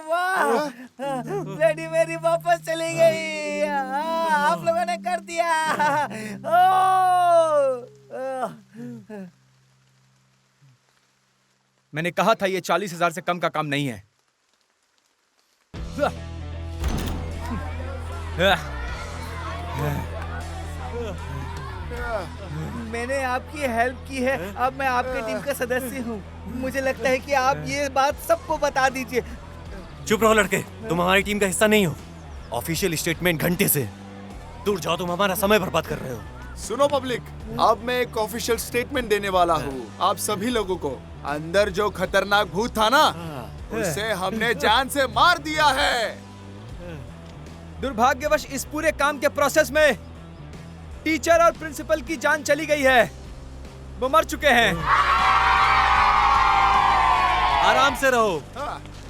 वाह, ब्लडी मेरी वापस चली गई। आप लोगों ने कर दिया। मैंने कहा था ये 40,000 से कम का काम नहीं है। मैंने आपकी हेल्प की है, अब मैं आपके टीम का सदस्य हूँ। मुझे लगता है कि आप ये बात सबको बता दीजिए। चुप रहो लड़के, तुम हमारी टीम का हिस्सा नहीं हो। ऑफिशियल स्टेटमेंट घंटे से दूर जाओ, तुम हमारा समय बर्बाद कर रहे हो। सुनो पब्लिक, अब मैं एक ऑफिशियल स्टेटमेंट देने वाला हूँ आप सभी लोगों को। अंदर जो खतरनाक भूत था ना, उसे हमने जान से मार दिया है। दुर्भाग्यवश इस पूरे काम के प्रोसेस में टीचर और प्रिंसिपल की जान चली गई है। वो मर चुके हैं। आराम से रहो,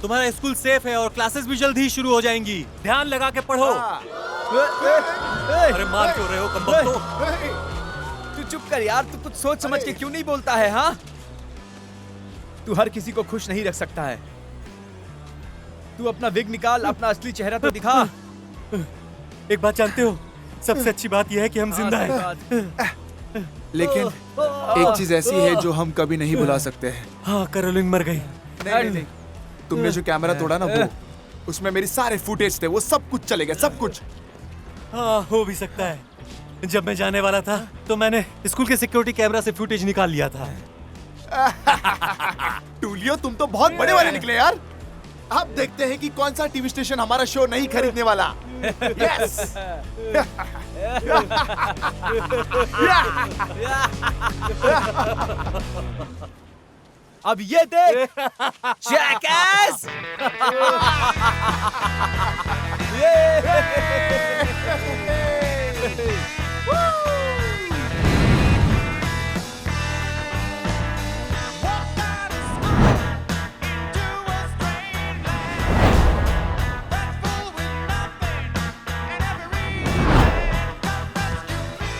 तुम्हारा स्कूल सेफ है और क्लासेस भी जल्द ही शुरू हो जाएंगी। ध्यान लगा के पढ़ो। अरे मार क्यों रहे हो कमबख्तो? तू चुप कर यार, तू कुछ सोच समझ के क्यों नहीं बोलता है? हाँ, तू हर किसी को खुश नहीं रख सकता है। तू अपना विग निकाल, अपना असली चेहरा तो दिखा। एक बात जानते हो, सबसे अच्छी बात यह है कि हम जिंदा हैं। लेकिन एक चीज ऐसी है जो हम कभी नहीं भुला सकते हैं। हाँ, कैरोलिन मर गई। नहीं, तुमने जो कैमरा तोड़ा ना, वो उसमें मेरी सारे फुटेज थे, वो सब कुछ चले गए, सब कुछ। हाँ, हो भी सकता है। जब मैं जाने वाला था तो मैंने स्कूल के सिक्योरिटी कैमरा से फुटेज निकाल लिया था। टूलियो, तुम तो बहुत बड़े वाले निकले यार। अब देखते हैं कि कौन सा टीवी स्टेशन हमारा शो नहीं खरीदने वाला। यस। अब ये देख, जैकएस।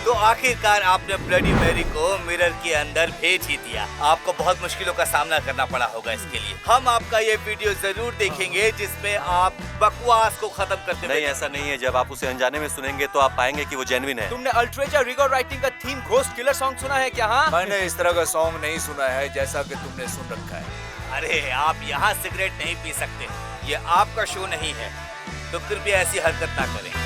तो आखिरकार आपने ब्लडी मैरी को मिरर के अंदर भेज ही दिया। आपको बहुत मुश्किलों का सामना करना पड़ा होगा इसके लिए। हम आपका ये वीडियो जरूर देखेंगे जिसमें आप बकवास को खत्म करते। नहीं, ऐसा नहीं है। जब आप उसे अनजाने में सुनेंगे तो आप पाएंगे कि वो जेन्युइन है। तुमने अल्ट्रेजा रिगो राइटिंग का थीम घोस्ट किलर सॉन्ग सुना है क्या? हाँ, मैंने इस तरह का सॉन्ग नहीं सुना है जैसा कि तुमने सुन रखा है। अरे, आप यहाँ सिगरेट नहीं पी सकते, ये आपका शो नहीं है, तो कृपया ऐसी हरकत ना करें।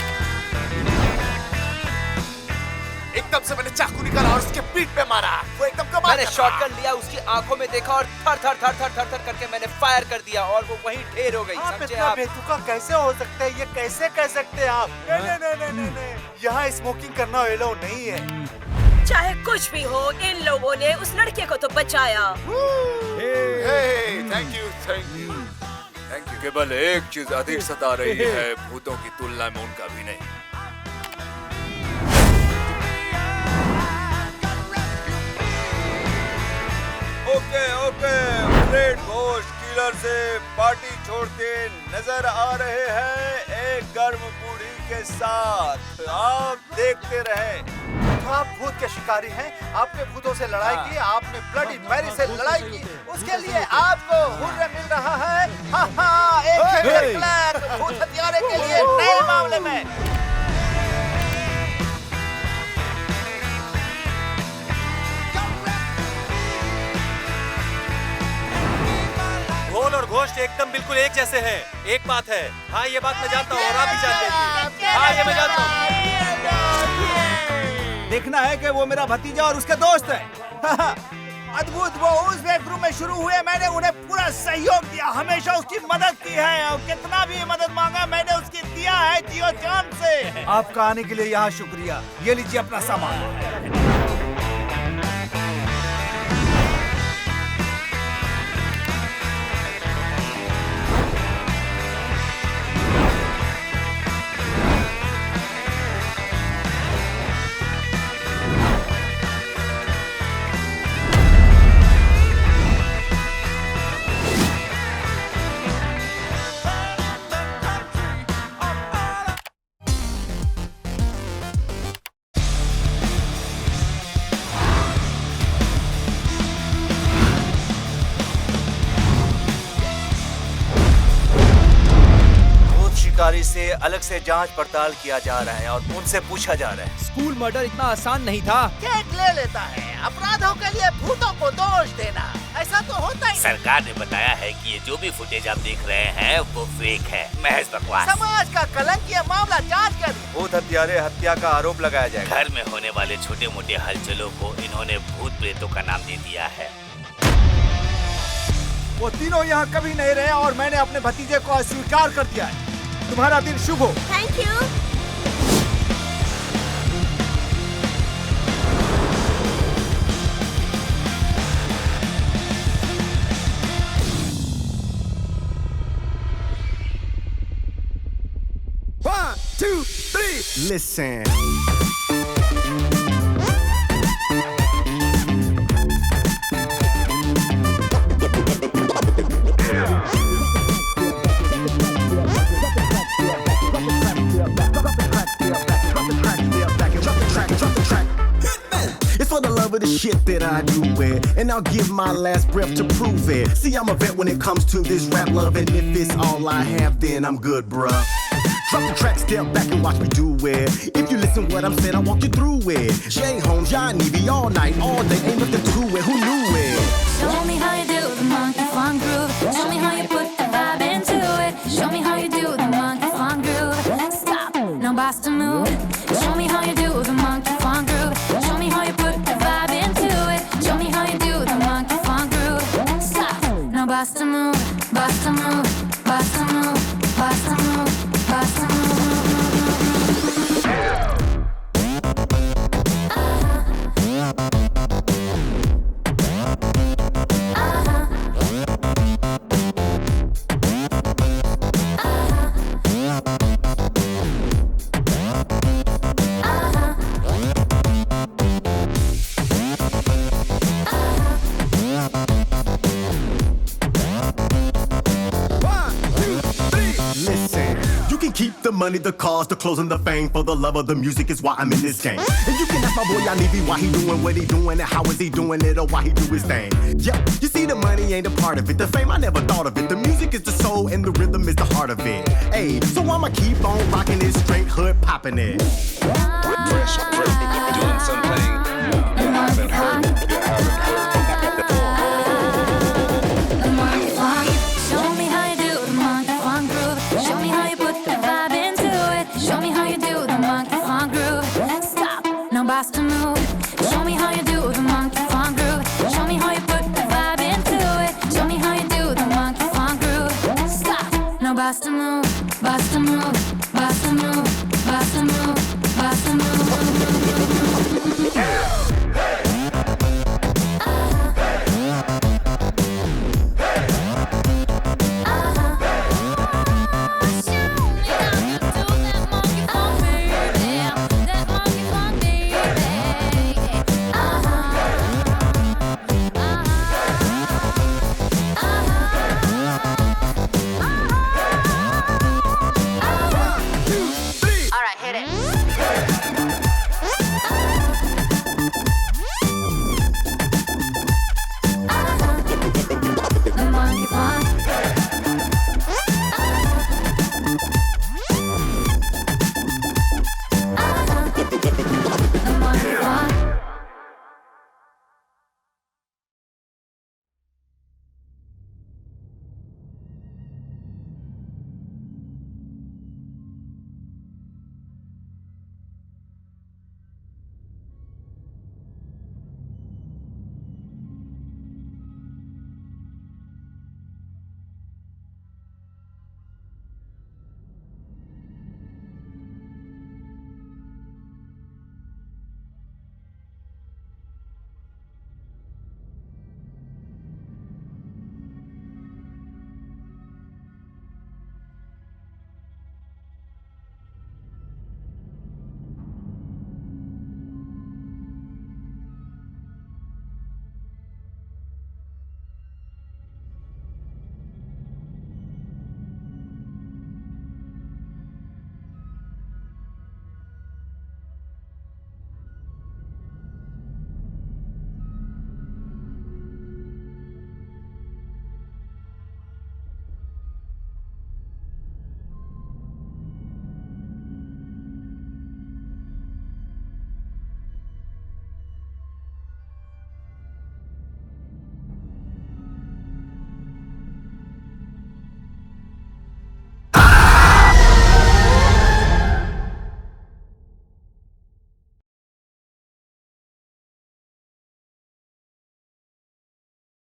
एकदम से मैंने चाकू निकाला और उसके पीठ पे मारा। वो एकदम कमाल। मैंने शॉटगन लिया, उसकी आंखों में देखा और थर थर थर थर थर थर करके मैंने फायर कर दिया और वो वहीं ढेर हो गई। समझे आप? बेतुका कैसे हो सकता है? ये कैसे कह सकते हैं आप? नहीं, यहाँ स्मोकिंग करना एलो नहीं है। चाहे कुछ भी हो, इन लोगों ने उस लड़के को तो बचाया। Thank you. केवल एक चीज अधिक सता रही है भूतों की तुलना में उनका भी नहीं। ओके, ग्रेट घोस्ट किलर से पार्टी छोड़ के नजर आ रहे हैं एक गर्म बूढ़ी के साथ। आप देखते रहे। तो आप भूत के शिकारी हैं, आपने भूतों से लड़ाई की, आपने ब्लडी मैरी से लड़ाई की, उसके लिए आपको हुर्रे मिल रहा है। हाँ, एक भूत हथियारे के लिए नए मामले में। घोल और घोस्ट एकदम बिल्कुल एक जैसे हैं। एक बात है, हाँ ये बात मैं जानता हूँ और आप भी जानते हैं। हाँ, ये मैं जानता हूँ। देखना है कि वो मेरा भतीजा और उसके दोस्त है। अद्भुत, वो उस बेडरूम में शुरू हुए, मैंने उन्हें पूरा सहयोग दिया, हमेशा उसकी मदद की है और कितना भी मदद मांगा मैंने उसकी दिया है जियो जान से। आपका आने के लिए यहाँ शुक्रिया। ये लीजिए अपना सामान। अधिकारी से अलग से जांच पड़ताल किया जा रहा है और उनसे पूछा जा रहा है। स्कूल मर्डर इतना आसान नहीं था। केक ले लेता है। अपराधों के लिए भूतों को दोष देना, ऐसा तो होता ही। सरकार ने बताया है कि ये जो भी फुटेज आप देख रहे हैं वो फेक है, महज बकवास। समाज का कलंक, ये मामला जांच के अधीन। भूत हत्यारे हत्या का आरोप लगाया जाएगा। घर में होने वाले छोटे मोटे हलचलों को इन्होंने भूत प्रेतों का नाम दे दिया है। वो तीनों यहाँ कभी नहीं रहे और मैंने अपने भतीजे को अस्वीकार कर दिया है। तुम्हारा दिन शुभ हो। Thank you. One, two, three, listen. It's for the love of the shit that I do it, and I'll give my last breath to prove it. See, I'm a vet when it comes to this rap love, and if it's all I have, then I'm good, bruh. Drop the track, step back and watch me do it. If you listen what I'm saying, I'll walk you through it. Jay Holmes, John Nevy, all night, all day, ain't nothing to it. Who knew it? Show me how you do the monkey funk groove. Show me how you put the vibe into it. Show me how you do the monkey funk groove. Stop, now bust a move. Show me how you do the monkey funk groove. Show me how you put the vibe into it. Show me how you do the monkey funk groove. Stop, now bust a move, bust a move, bust a move, bust a move, bust a move. Keep the money, the cars, the clothes, and the fame. For the love of the music is why I'm in this game. And you can ask my boy Yanivi why he doing what he doing and how is he doing it or why he do his thing. Yep, you see the money ain't a part of it. The fame, I never thought of it. The music is the soul and the rhythm is the heart of it. Hey, so I'ma keep on rocking it, straight hood popping it. Fresh, doing something you haven't heard. Show me how you do the monkey funk groove. Show me how you put the vibe into it. Show me how you do the monkey funk groove. Stop, now bust a move. Show me how you do the monkey funk groove. Show me how you put the vibe into it. Show me how you do the monkey funk groove. Stop, now bust a move, bust a move, bust a move, bust a move, bust a move.